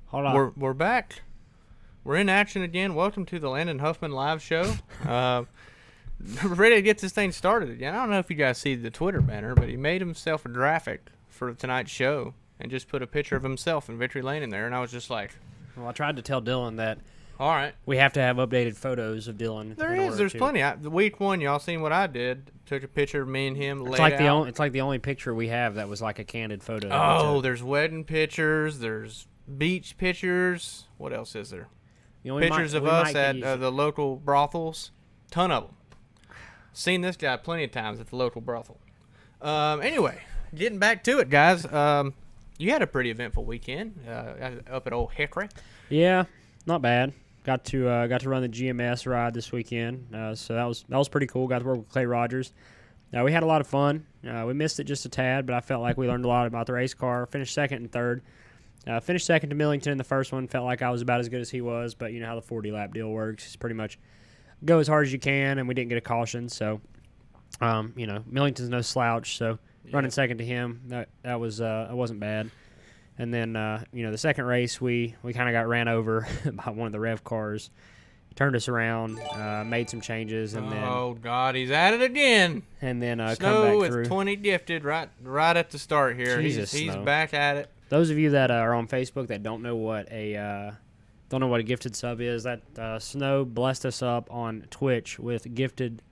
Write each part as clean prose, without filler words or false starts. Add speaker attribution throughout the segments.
Speaker 1: Hold on.
Speaker 2: We're back. We're in action again. Welcome to the Landon Huffman live show. Ready to get this thing started again. I don't know if you guys see the Twitter banner, but he made himself a graphic for tonight's show and just put a picture of himself in Victory Lane in there, and I was just like,
Speaker 1: Well, I tried to tell Dylan that
Speaker 2: all right.
Speaker 1: we have to have updated photos of Dylan.
Speaker 2: There's plenty. The week one, y'all seen what I did. Took a picture of me and him laid
Speaker 1: out. It's like the only picture we have that was like a candid photo.
Speaker 2: Oh, there's wedding pictures. There's beach pictures. What else is there? Pictures of us at the local brothels. Ton of them. Seen this guy plenty of times at the local brothel. Anyway, getting back to it, guys. You had a pretty eventful weekend up at Old Hickory.
Speaker 1: Yeah, not bad. Got to run the GMS ride this weekend, so that was pretty cool. Got to work with Clay Rogers. We had a lot of fun. We missed it just a tad, but I felt like we learned a lot about the race car. Finished second and third. Finished second to Millington in the first one. Felt like I was about as good as he was, but you know how the 40-lap deal works. It's pretty much go as hard as you can, and we didn't get a caution. So, Millington's no slouch. So running second to him, that wasn't bad. And then, the second race, we kind of got ran over by one of the rev cars. Turned us around, made some changes, and then...
Speaker 2: Oh, God, he's at it again.
Speaker 1: And then
Speaker 2: Snow
Speaker 1: come back through.
Speaker 2: with 20 gifted right at the start here.
Speaker 1: Jesus,
Speaker 2: he's
Speaker 1: Snow.
Speaker 2: back at it.
Speaker 1: Those of you that are on Facebook that don't know what a gifted sub is, that Snow blessed us up on Twitch with gifted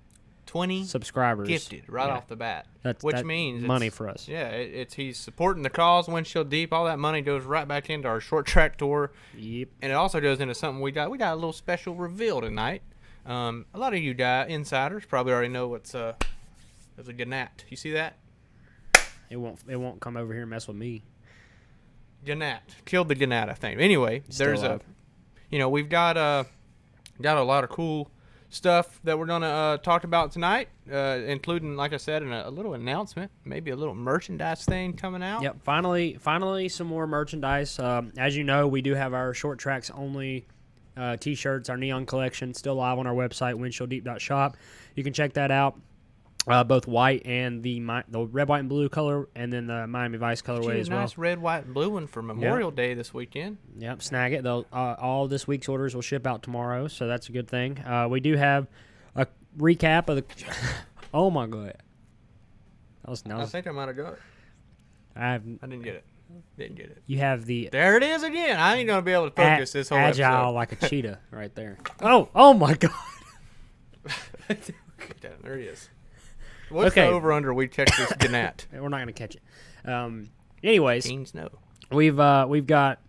Speaker 2: 20
Speaker 1: subscribers.
Speaker 2: Gifted off the bat.
Speaker 1: Which
Speaker 2: means
Speaker 1: money for us.
Speaker 2: Yeah, he's supporting the cause, Windshield Deep. All that money goes right back into our short track tour.
Speaker 1: Yep. And
Speaker 2: it also goes into something we got. We got a little special reveal tonight. A lot of you insiders probably already know what's there's a Gannat. You see that?
Speaker 1: It won't come over here and mess with me.
Speaker 2: Gannat killed the Gannat, I think. Anyway,
Speaker 1: Still up.
Speaker 2: We've got a lot of cool stuff that we're gonna talk about tonight, including, like I said, a little announcement, maybe a little merchandise thing coming out.
Speaker 1: Yep, finally some more merchandise. As you know, we do have our short tracks only T-shirts, our neon collection, still live on our website, windshielddeep.shop. You can check that out. Both white and the red, white, and blue color, and then the Miami Vice colorway as well.
Speaker 2: Nice red, white, and blue one for Memorial Day this weekend.
Speaker 1: Yep, snag it. All this week's orders will ship out tomorrow, so that's a good thing. We do have a recap of the. Oh my God!
Speaker 2: I think I might have got it. I didn't get it.
Speaker 1: You have the.
Speaker 2: There it is again. I ain't gonna be able to focus this whole
Speaker 1: agile
Speaker 2: episode.
Speaker 1: like a cheetah right there. Oh my God!
Speaker 2: There he is. What's the over-under we catch this Gannat?
Speaker 1: We're not going to catch it. Anyways,
Speaker 2: King Snow.
Speaker 1: We've got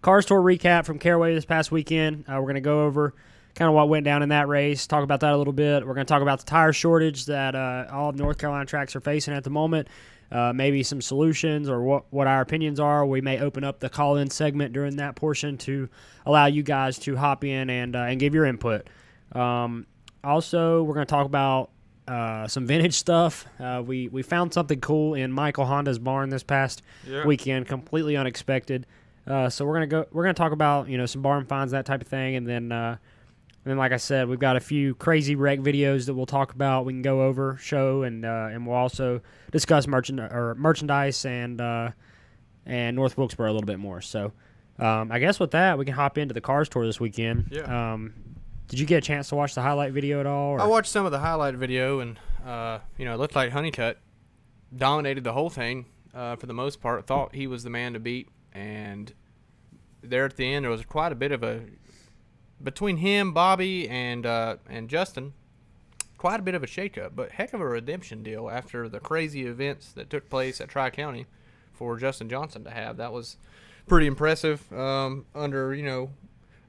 Speaker 1: Cars Tour recap from Caraway this past weekend. We're going to go over kind of what went down in that race, talk about that a little bit. We're going to talk about the tire shortage that all of North Carolina tracks are facing at the moment, maybe some solutions or what our opinions are. We may open up the call-in segment during that portion to allow you guys to hop in and give your input. Also, we're going to talk about some vintage stuff. We found something cool in Michael Honda's barn this past weekend, completely unexpected. So we're gonna talk about some barn finds, that type of thing, and then like I said, we've got a few crazy wreck videos that we'll talk about. We can go over, show, and we'll also discuss merchandise and North Wilkesboro a little bit more. So I guess with that, we can hop into the Cars Tour this weekend.
Speaker 2: Yeah.
Speaker 1: Did you get a chance to watch the highlight video at all? Or?
Speaker 2: I watched some of the highlight video, and it looked like Honeycutt dominated the whole thing for the most part. Thought he was the man to beat, and there at the end there was quite a bit of between him, Bobby, and Justin, quite a bit of a shakeup, but heck of a redemption deal after the crazy events that took place at Tri-County for Justin Johnson to have. That was pretty impressive under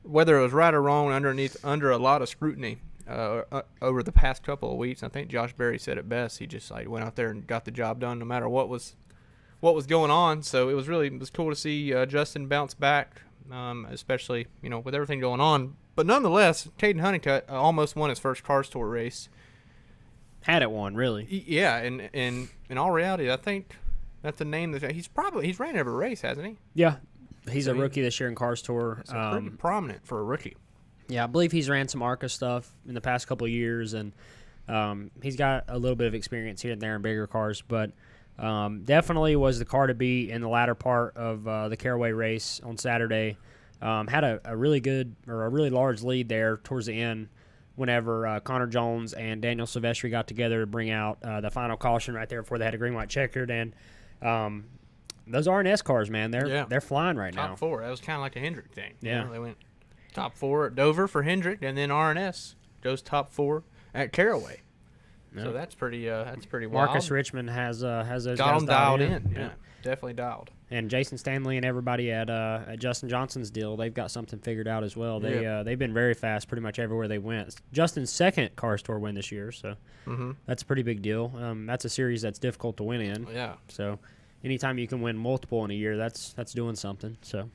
Speaker 2: whether it was right or wrong, under a lot of scrutiny over the past couple of weeks. I think Josh Berry said it best. He just went out there and got the job done no matter what was going on. So it was cool to see Justin bounce back, especially with everything going on. But nonetheless, Caden Honeycutt almost won his first Cars Tour race.
Speaker 1: Had it won, really.
Speaker 2: Yeah, and in all reality, I think that's a name that he's ran every race, hasn't he?
Speaker 1: Yeah. He's a rookie this year in Cars Tour.
Speaker 2: Pretty prominent for a rookie.
Speaker 1: Yeah, I believe he's ran some ARCA stuff in the past couple of years, and he's got a little bit of experience here and there in bigger cars. But Definitely was the car to beat in the latter part of the Caraway race on Saturday. Had a really good or a really large lead there towards the end whenever Connor Jones and Daniel Silvestri got together to bring out the final caution right there before they had a green-white checkered. And those R&S cars, man, they're flying right now.
Speaker 2: Top 4. That was kind of like a Hendrick thing.
Speaker 1: Yeah.
Speaker 2: They went top 4 at Dover for Hendrick, and then R&S goes top 4 at Caraway.
Speaker 1: Yeah.
Speaker 2: So that's pretty wild.
Speaker 1: Marcus Richmond has those
Speaker 2: got
Speaker 1: guys
Speaker 2: them dialed in.
Speaker 1: in.
Speaker 2: Yeah, definitely dialed.
Speaker 1: And Jason Stanley and everybody at Justin Johnson's deal, they've got something figured out as well. They've been very fast pretty much everywhere they went. It's Justin's second car store win this year, so that's a pretty big deal. That's a series that's difficult to win in.
Speaker 2: Yeah.
Speaker 1: So anytime you can win multiple in a year, that's doing something. So.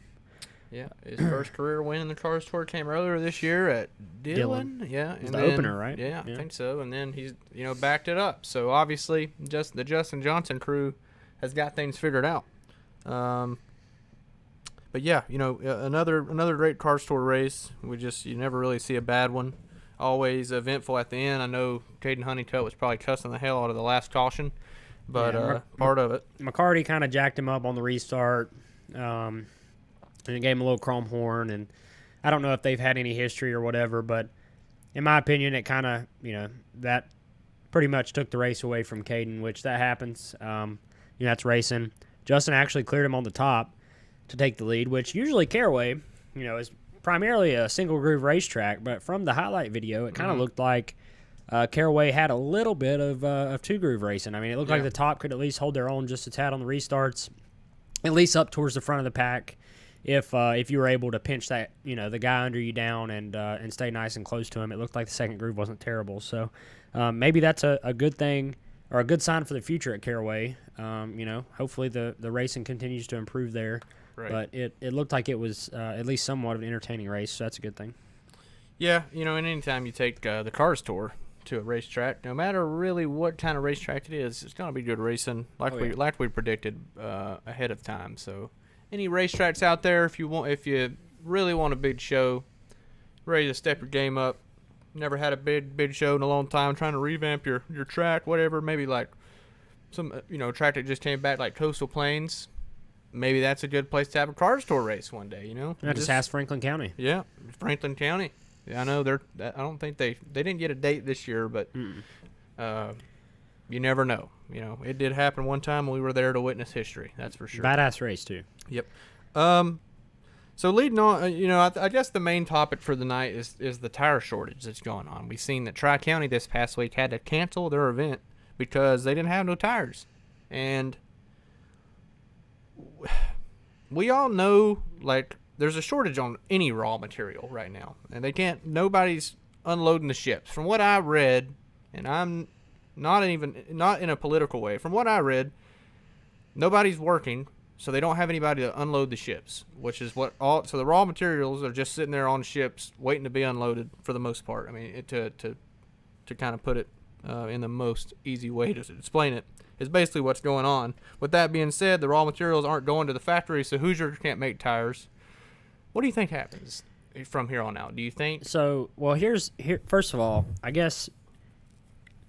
Speaker 2: Yeah, his first career win in the Cars Tour came earlier this year at Dillon. Yeah,
Speaker 1: it was the opener, right?
Speaker 2: Yeah, I think so. And then he's backed it up. So obviously, the Justin Johnson crew has got things figured out. But yeah, another great Cars Tour race. You never really see a bad one. Always eventful at the end. I know Caden Honeycutt was probably cussing the hell out of the last caution, but part of it.
Speaker 1: McCarty kind of jacked him up on the restart. And it gave him a little chrome horn, and I don't know if they've had any history or whatever, but in my opinion, it kind of, that pretty much took the race away from Caden, which that happens. That's racing. Justin actually cleared him on the top to take the lead, which usually Caraway, is primarily a single groove racetrack, but from the highlight video, it kind of looked like Caraway had a little bit of two groove racing. I mean, it looked like the top could at least hold their own just a tad on the restarts, at least up towards the front of the pack. If you were able to pinch that, the guy under you down and stay nice and close to him, it looked like the second groove wasn't terrible. So maybe that's a good thing or a good sign for the future at Caraway. Hopefully the racing continues to improve there. Right. But it looked like it was at least somewhat of an entertaining race, so that's a good thing.
Speaker 2: Yeah, and anytime you take the Cars Tour to a racetrack, no matter really what kind of racetrack it is, it's going to be good racing, like we predicted ahead of time. So. Any racetracks out there, if you really want a big show, ready to step your game up, never had a big show in a long time, trying to revamp your track, whatever, maybe like some track that just came back like Coastal Plains, maybe that's a good place to have a Cars Tour race one day,
Speaker 1: Just ask Franklin County.
Speaker 2: Yeah, Franklin County. Yeah, I know I don't think they didn't get a date this year, but you never know. It did happen one time. We were there to witness history. That's for sure.
Speaker 1: Badass race too.
Speaker 2: Yep. So leading on, I guess the main topic for the night is the tire shortage that's going on. We've seen that Tri-County this past week had to cancel their event because they didn't have no tires. And we all know, there's a shortage on any raw material right now. And nobody's unloading the ships. From what I read, and I'm not in a political way, from what I read, nobody's working, so they don't have anybody to unload the ships, which is so the raw materials are just sitting there on ships waiting to be unloaded for the most part. I mean, to kind of put it in the most easy way to explain it, is basically what's going on. With that being said, the raw materials aren't going to the factory, so Hoosier can't make tires. What do you think happens from here on out? Do you think?
Speaker 1: So, well, first of all, I guess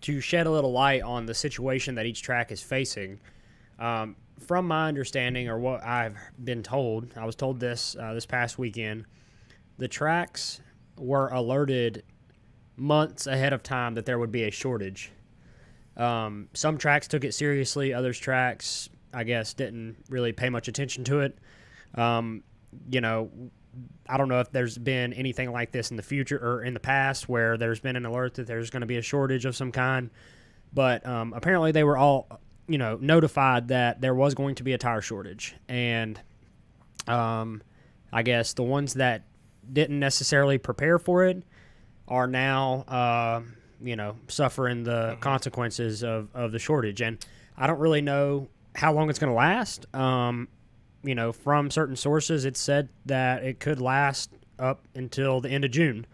Speaker 1: to shed a little light on the situation that each track is facing, from my understanding or what I've been told, I was told this past weekend, the tracks were alerted months ahead of time that there would be a shortage. Some tracks took it seriously. Others tracks, I guess, didn't really pay much attention to it. I don't know if there's been anything like this in the future or in the past where there's been an alert that there's going to be a shortage of some kind. But apparently they were all, notified that there was going to be a tire shortage. And I guess the ones that didn't necessarily prepare for it are now, suffering the consequences of the shortage. And I don't really know how long it's going to last. From certain sources, it's said that it could last up until the end of June.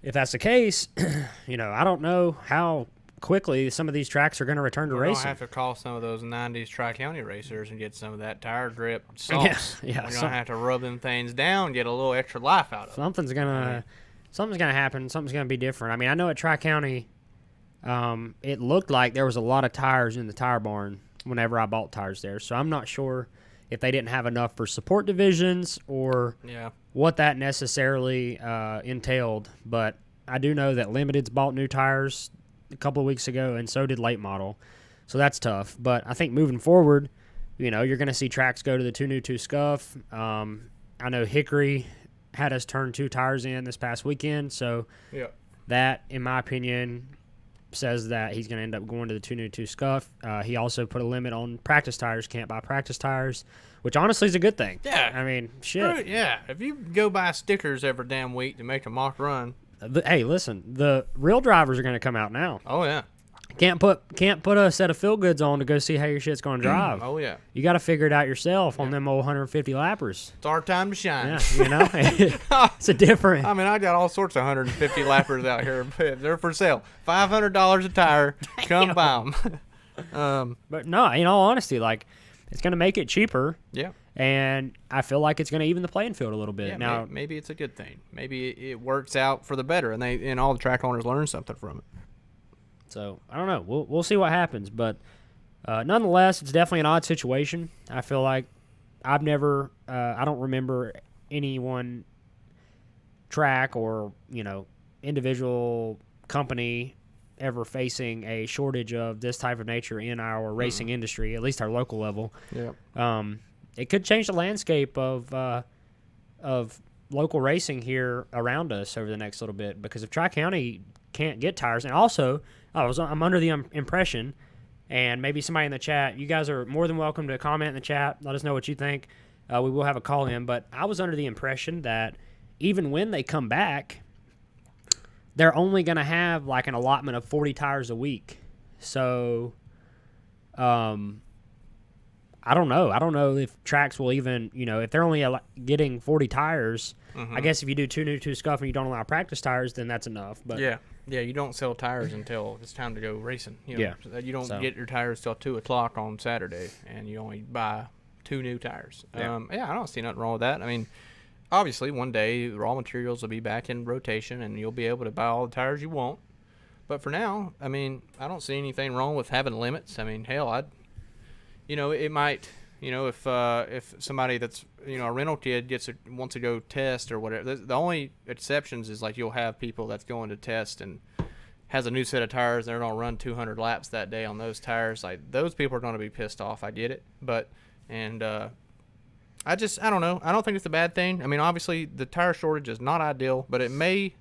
Speaker 1: If that's the case, I don't know how quickly some of these tracks are going to return to racing.
Speaker 2: We'll have to call some of those 90s Tri-County racers and get some of that tire grip sauce.
Speaker 1: Yeah.
Speaker 2: We're going to have to rub them things down, get a little extra life out of them.
Speaker 1: Something's going to happen. Something's going to be different. I mean, I know at Tri-County, it looked like there was a lot of tires in the tire barn whenever I bought tires there. So I'm not sure if they didn't have enough for support divisions or what that necessarily entailed. But I do know that Limited's bought new tires a couple of weeks ago, and so did Late Model. So that's tough. But I think moving forward, you're going to see tracks go to the 2 new 2 scuff. I know Hickory had us turn 2 tires in this past weekend. So that, in my opinion, says that he's going to end up going to the 2 new 2 scuff. He also put a limit on practice tires. Can't buy practice tires, which honestly is a good thing.
Speaker 2: Yeah.
Speaker 1: I mean, shit.
Speaker 2: Yeah. If you go buy stickers every damn week to make a mock run.
Speaker 1: Hey, listen, the real drivers are going to come out now.
Speaker 2: Oh, yeah.
Speaker 1: Can't put a set of field goods on to go see how your shit's going to drive.
Speaker 2: Oh, yeah.
Speaker 1: You got to figure it out yourself on them old 150 lappers.
Speaker 2: It's our time to shine.
Speaker 1: Yeah, it's a different.
Speaker 2: I mean, I got all sorts of 150 lappers out here. They're for sale. $500 a tire. Come buy them.
Speaker 1: But no, in all honesty, like, it's going to make it cheaper.
Speaker 2: Yeah.
Speaker 1: And I feel like it's going to even the playing field a little bit.
Speaker 2: Yeah,
Speaker 1: now,
Speaker 2: maybe it's a good thing. Maybe it works out for the better, and all the track owners learn something from it.
Speaker 1: So I don't know. We'll see what happens, but nonetheless, it's definitely an odd situation. I feel like I don't remember anyone track or individual company ever facing a shortage of this type of nature in our racing industry, at least our local level.
Speaker 2: Yeah.
Speaker 1: It could change the landscape of local racing here around us over the next little bit, because if Tri-County can't get tires, and also I'm under the impression, and maybe somebody in the chat, you guys are more than welcome to comment in the chat, let us know what you think. We will have a call in, but I was under the impression that even when they come back, they're only going to have like an allotment of 40 tires a week. So I don't know. I don't know if tracks will even, if they're only getting 40 tires. I guess if you do 2 new 2 scuff and you don't allow practice tires, then that's enough. But
Speaker 2: yeah, you don't sell tires until it's time to go racing. You don't get your tires till 2 o'clock on Saturday, and you only buy 2 new tires. I don't see nothing wrong with that. I mean, obviously, one day raw materials will be back in rotation, and you'll be able to buy all the tires you want. But for now, I mean, I don't see anything wrong with having limits. I mean, hell, it might, if somebody that's, a rental kid wants to go test or whatever. The only exceptions is like you'll have people that's going to test and has a new set of tires. They're going to run 200 laps that day on those tires. Like, those people are going to be pissed off. I get it. But, I don't know. I don't think it's a bad thing. I mean, obviously the tire shortage is not ideal, but it may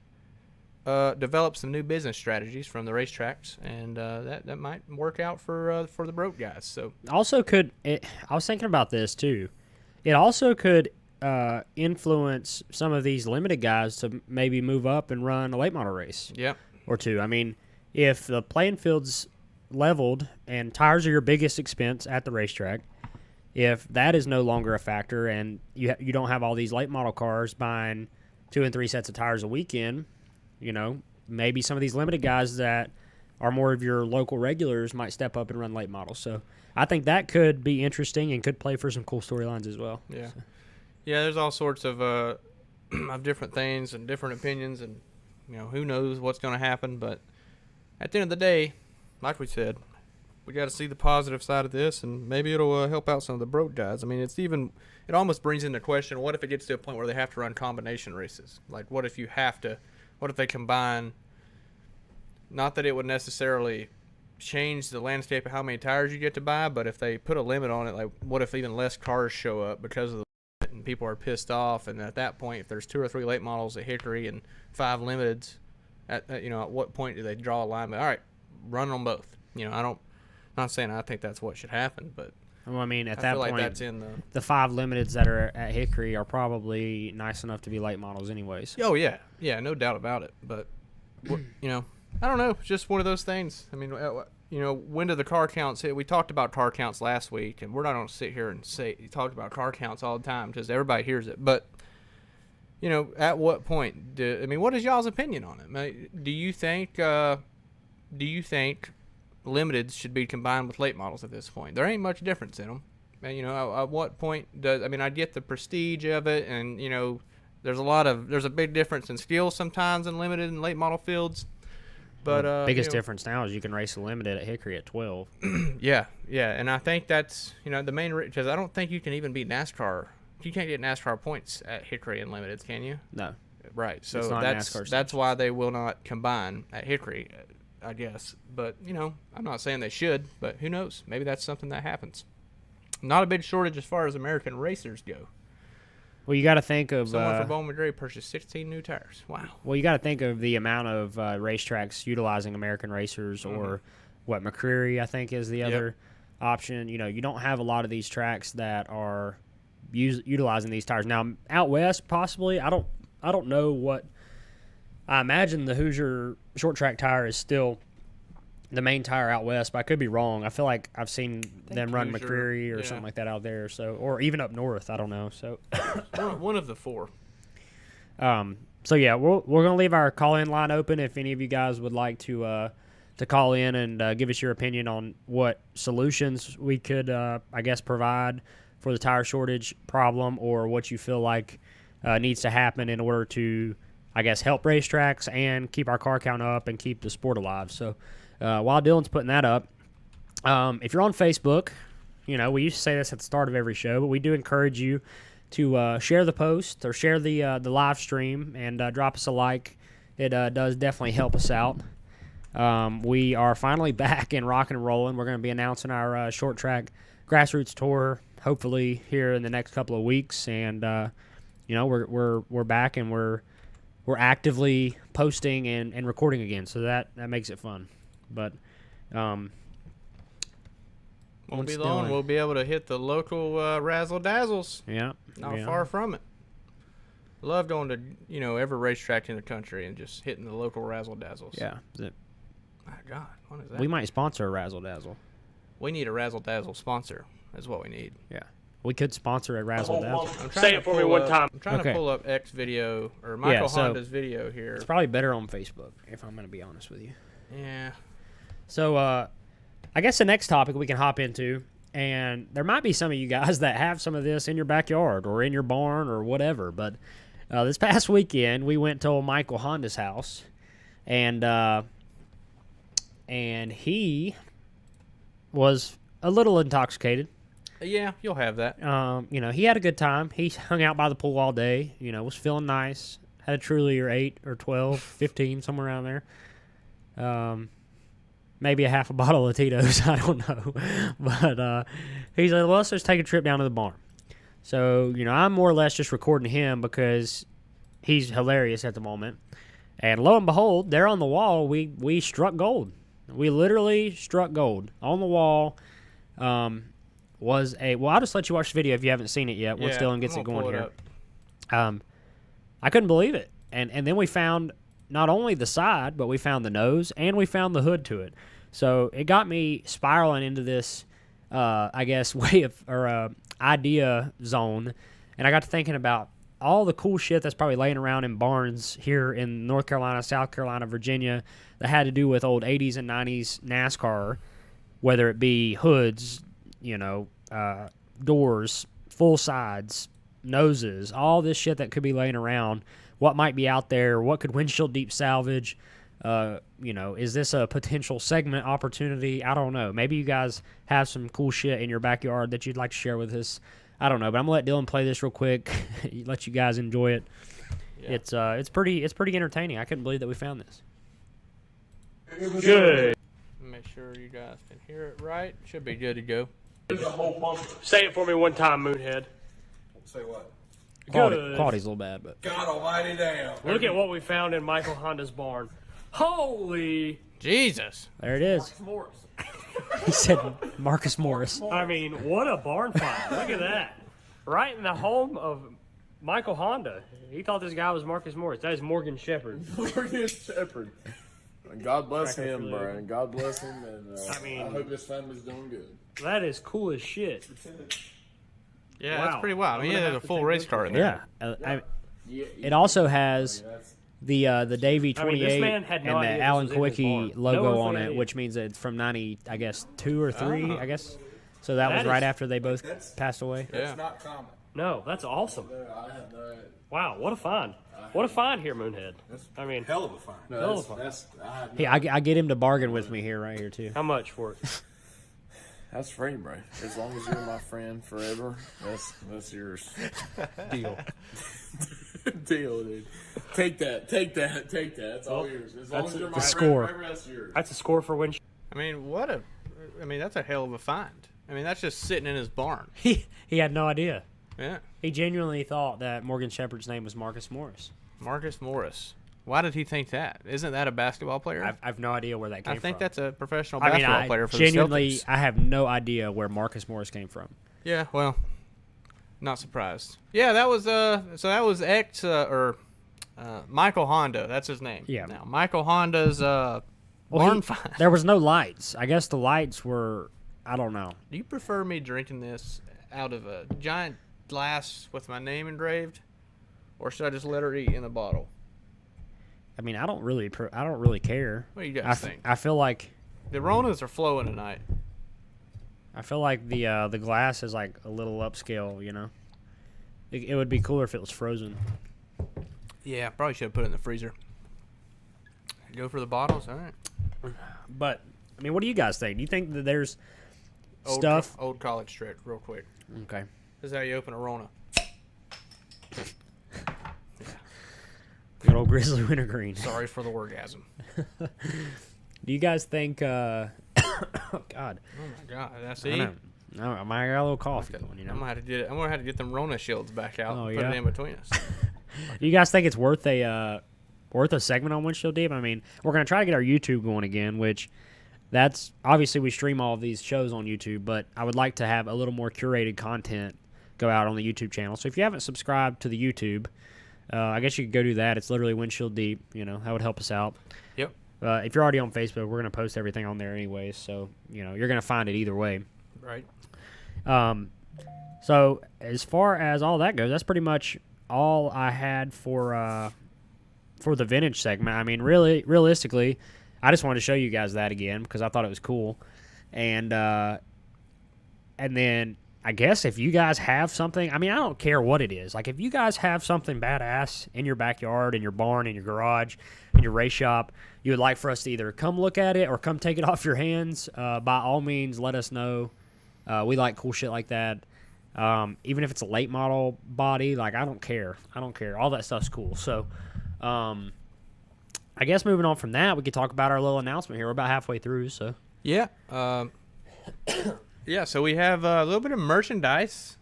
Speaker 2: develop some new business strategies from the racetracks, and that might work out for the broke guys. So
Speaker 1: also I was thinking about this too. It also could influence some of these limited guys to maybe move up and run a late model race.
Speaker 2: Yeah.
Speaker 1: Or 2. I mean, if the playing field's leveled and tires are your biggest expense at the racetrack, if that is no longer a factor and you don't have all these late model cars buying 2 and 3 sets of tires a weekend, maybe some of these limited guys that are more of your local regulars might step up and run late models. So I think that could be interesting and could play for some cool storylines as well.
Speaker 2: Yeah. So. Yeah, there's all sorts of of different things and different opinions, and who knows what's going to happen. But at the end of the day, like we said, we got to see the positive side of this, and maybe it'll help out some of the broke guys. I mean, it almost brings into question, what if it gets to a point where they have to run combination races? Like, what if they combine, not that it would necessarily change the landscape of how many tires you get to buy, but if they put a limit on it, like, what if even less cars show up because of the limit and people are pissed off? And at that point, if there's 2 or 3 late models at Hickory and 5 limiteds, at what point do they draw a line? All right, run them both. I'm not saying I think that's what should happen, but
Speaker 1: well, I mean, at that point,
Speaker 2: like that's in
Speaker 1: the 5 limiteds that are at Hickory are probably nice enough to be late models anyways.
Speaker 2: Oh, yeah. Yeah, no doubt about it. But, I don't know. It's just one of those things. I mean, when do the car counts hit? We talked about car counts last week, and we're not going to sit here and talk about car counts all the time because everybody hears it. But, at what point? What is y'all's opinion on it? Do you think limiteds should be combined with late models at this point? There ain't much difference in them. And, at what point I get the prestige of it, and, there's a big difference in skill sometimes in limited and late model fields. But
Speaker 1: biggest difference now is you can race the limited at Hickory at 12.
Speaker 2: Yeah, and I think that's the main because I don't think you can even beat NASCAR. You can't get NASCAR points at Hickory and Limiteds, can you?
Speaker 1: No.
Speaker 2: Right. So
Speaker 1: It's not
Speaker 2: that's why they will not combine at Hickory, I guess. But I'm not saying they should, but who knows? Maybe that's something that happens. Not a big shortage as far as American racers go.
Speaker 1: Well, you got to think of
Speaker 2: someone for Bowman Dre purchased 16 new tires. Wow.
Speaker 1: Well, you got to think of the amount of racetracks utilizing American racers, or what McCreary I think is the other option. You don't have a lot of these tracks that are utilizing these tires now. Out west, possibly. I don't know what. I imagine the Hoosier short track tire is still the main tire out west, but I could be wrong. I feel like I've seen them run
Speaker 2: Hoosier,
Speaker 1: McCreary or something like that out there. So, or even up north. I don't know. So,
Speaker 2: one of the four.
Speaker 1: So yeah, we're gonna leave our call-in line open if any of you guys would like to call in and give us your opinion on what solutions we could, I guess, provide for the tire shortage problem, or what you feel like needs to happen in order to, I guess, help racetracks and keep our car count up and keep the sport alive. So while Dylan's putting that up, if you're on Facebook, we used to say this at the start of every show, but we do encourage you to share the post or share the live stream and drop us a like. It does definitely help us out. We are finally back in rock and rolling. We're going to be announcing our short track grassroots tour hopefully here in the next couple of weeks, and we're back and we're actively posting and recording again, so that makes it fun. But
Speaker 2: won't be long. We'll be able to hit the local razzle dazzles.
Speaker 1: Yeah,
Speaker 2: not far from it. Love going to every racetrack in the country and just hitting the local razzle dazzles.
Speaker 1: Yeah.
Speaker 2: My God, what is that?
Speaker 1: We might sponsor a razzle dazzle.
Speaker 2: We need a razzle dazzle sponsor. That's what we need.
Speaker 1: Yeah, we could sponsor a razzle dazzle.
Speaker 3: Say it for me one time.
Speaker 2: I'm trying to pull up X video or Michael Honda's video here.
Speaker 1: It's probably better on Facebook, if I'm going to be honest with you.
Speaker 2: Yeah.
Speaker 1: So, I guess the next topic we can hop into, and there might be some of you guys that have some of this in your backyard or in your barn or whatever, but this past weekend we went to Michael Honda's house, and he was a little intoxicated.
Speaker 2: Yeah, you'll have that.
Speaker 1: He had a good time. He hung out by the pool all day, was feeling nice, had a Truly or 8 or 12, 15, somewhere around there. Maybe a half a bottle of Tito's, I don't know. But he's like, well, let's just take a trip down to the barn. So, I'm more or less just recording him because he's hilarious at the moment. And lo and behold, there on the wall, we struck gold. We literally struck gold. On the wall was well, I'll just let you watch the video if you haven't seen it yet once Dylan gets it going here. I couldn't believe it. And then we found not only the side, but we found the nose, and we found the hood to it. So it got me spiraling into this, I guess, idea zone. And I got to thinking about all the cool shit that's probably laying around in barns here in North Carolina, South Carolina, Virginia, that had to do with old 80s and 90s NASCAR, whether it be hoods, doors, full sides, noses, all this shit that could be laying around. What might be out there? What could Windshield Deep salvage? Is this a potential segment opportunity? I don't know. Maybe you guys have some cool shit in your backyard that you'd like to share with us. I don't know, but I'm gonna let Dylan play this real quick. Let you guys enjoy it. Yeah. It's pretty entertaining. I couldn't believe that we found this.
Speaker 3: Good.
Speaker 2: Make sure you guys can hear it right. Should be good to go.
Speaker 3: Say it for me one time, Moonhead.
Speaker 4: Say what?
Speaker 1: Quality's a little bad, but
Speaker 4: God almighty damn.
Speaker 3: Look at what we found in Michael Honda's barn. Holy
Speaker 2: Jesus.
Speaker 1: there it is.
Speaker 3: Morris.
Speaker 1: He said Marcus Morris.
Speaker 3: I mean, what a barn find. Look at that. Right in the home of Michael Honda. He thought this guy was Marcus Morris. That is Morgan Shepherd.
Speaker 4: Morgan Shepherd. And God bless him, Brian. God bless him, and I hope his family's doing good.
Speaker 3: That is cool as shit.
Speaker 2: Yeah,
Speaker 3: Wow.
Speaker 2: that's pretty wild. I mean, there's a full race car in there.
Speaker 1: Yeah. It also has the Davey 28
Speaker 3: this man had no
Speaker 1: and
Speaker 3: idea
Speaker 1: the
Speaker 3: this
Speaker 1: Alan
Speaker 3: was in his
Speaker 1: Quickie
Speaker 3: barn.
Speaker 1: logo
Speaker 3: No
Speaker 1: on it,
Speaker 3: idea.
Speaker 1: which means that it's from 90, I guess, 2 or 3, I guess. So that was
Speaker 3: That
Speaker 1: right
Speaker 3: is-
Speaker 1: after they both passed away.
Speaker 2: Yeah.
Speaker 4: It's not common.
Speaker 3: No, that's awesome.
Speaker 4: No, I have no.
Speaker 3: Wow, what a find. What a find here, Moonhead. I mean,
Speaker 5: Hell of a find.
Speaker 4: No,
Speaker 3: Hell
Speaker 4: that's,
Speaker 3: of a-
Speaker 4: that's, I have no.
Speaker 1: Hey, I get him to bargain with me here, right here too.
Speaker 3: how much for it?
Speaker 4: That's free, bro. As long as you're my friend forever, that's yours.
Speaker 1: Deal.
Speaker 4: Deal, dude. Take that. That's all yours. As long
Speaker 3: That's
Speaker 4: as you're
Speaker 3: a
Speaker 4: my friend
Speaker 1: score.
Speaker 4: forever, that's yours.
Speaker 3: That's a score for Windshield.
Speaker 2: I mean, that's a hell of a find. I mean, that's just sitting in his barn.
Speaker 1: He had no idea.
Speaker 2: Yeah.
Speaker 1: He genuinely thought that Morgan Shepherd's name was Marcus Morris.
Speaker 2: Marcus Morris. Why did he think that? Isn't that a basketball player?
Speaker 1: I've no idea where that came from.
Speaker 2: I think that's a professional
Speaker 1: I mean,
Speaker 2: basketball
Speaker 1: I
Speaker 2: player for
Speaker 1: genuinely,
Speaker 2: the Celtics.
Speaker 1: I have no idea where Marcus Morris came from.
Speaker 2: Yeah, well, not surprised. Yeah, that was Michael Honda. That's his name.
Speaker 1: Yeah.
Speaker 2: Now Michael Honda's
Speaker 1: Well,
Speaker 2: barn find.
Speaker 1: there was no lights. I guess the lights were, I don't know.
Speaker 2: Do you prefer me drinking this out of a giant glass with my name engraved, or should I just let her eat in the bottle?
Speaker 1: I mean, I don't really care.
Speaker 2: What do you guys think?
Speaker 1: I feel like
Speaker 2: The Ronas are flowing tonight.
Speaker 1: the glass is like a little upscale. You know, it would be cooler if it was frozen.
Speaker 2: Yeah, probably should have put it in the freezer. Go for the bottles, all right.
Speaker 1: But I mean, what do you guys think? Do you think that there's
Speaker 2: Old
Speaker 1: stuff?
Speaker 2: old college trick, real quick.
Speaker 1: Okay.
Speaker 2: This is how you open a Rona.
Speaker 1: Good old grizzly wintergreen.
Speaker 2: Sorry for the orgasm.
Speaker 1: Do you guys think? Oh God.
Speaker 2: Oh my God, that's
Speaker 1: I
Speaker 2: it.
Speaker 1: know. No, I got a little coffee going. You know.
Speaker 2: I'm gonna have to get them Rona shields back out
Speaker 1: Oh,
Speaker 2: and put
Speaker 1: yeah?
Speaker 2: it in between us.
Speaker 1: Do you guys think it's worth a segment on Windshield Deep? I mean, we're gonna try to get our YouTube going again, which that's obviously we stream all of these shows on YouTube, but I would like to have a little more curated content go out on the YouTube channel. So if you haven't subscribed to the YouTube, I guess you could go do that. It's literally Windshield Deep. You know, that would help us out.
Speaker 2: Yep.
Speaker 1: If you're already on Facebook, we're gonna post everything on there anyways, so you know you're gonna find it either way.
Speaker 2: Right.
Speaker 1: So as far as all that goes, that's pretty much all I had for the vintage segment. I mean, realistically, I just wanted to show you guys that again because I thought it was cool, and then I guess if you guys have something, I mean, I don't care what it is. Like if you guys have something badass in your backyard, in your barn, in your garage, in your race shop, you would like for us to either come look at it or come take it off your hands, by all means, let us know. We like cool shit like that. Even if it's a late model body, like I don't care. All that stuff's cool. So, I guess moving on from that, we could talk about our little announcement here. We're about halfway through, so.
Speaker 2: Yeah. Yeah. So we have a little bit of merchandise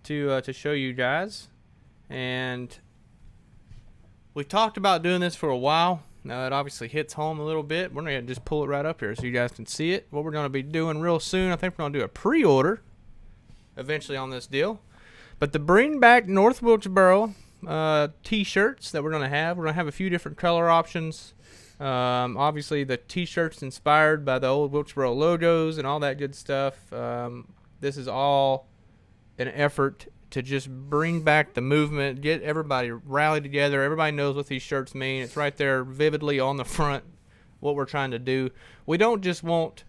Speaker 2: to show you guys, and we talked about doing this for a while. Now it obviously hits home a little bit. We're gonna just pull it right up here so you guys can see it. What we're gonna be doing real soon, I think we're gonna do a pre-order eventually on this deal. But the Bring Back North Wilkesboro T-shirts that we're gonna have a few different color options. Obviously the T-shirts inspired by the old Wilkesboro logos and all that good stuff. This is all an effort to just bring back the movement, get everybody rallied together. Everybody knows what these shirts mean. It's right there vividly on the front what we're trying to do. We don't just want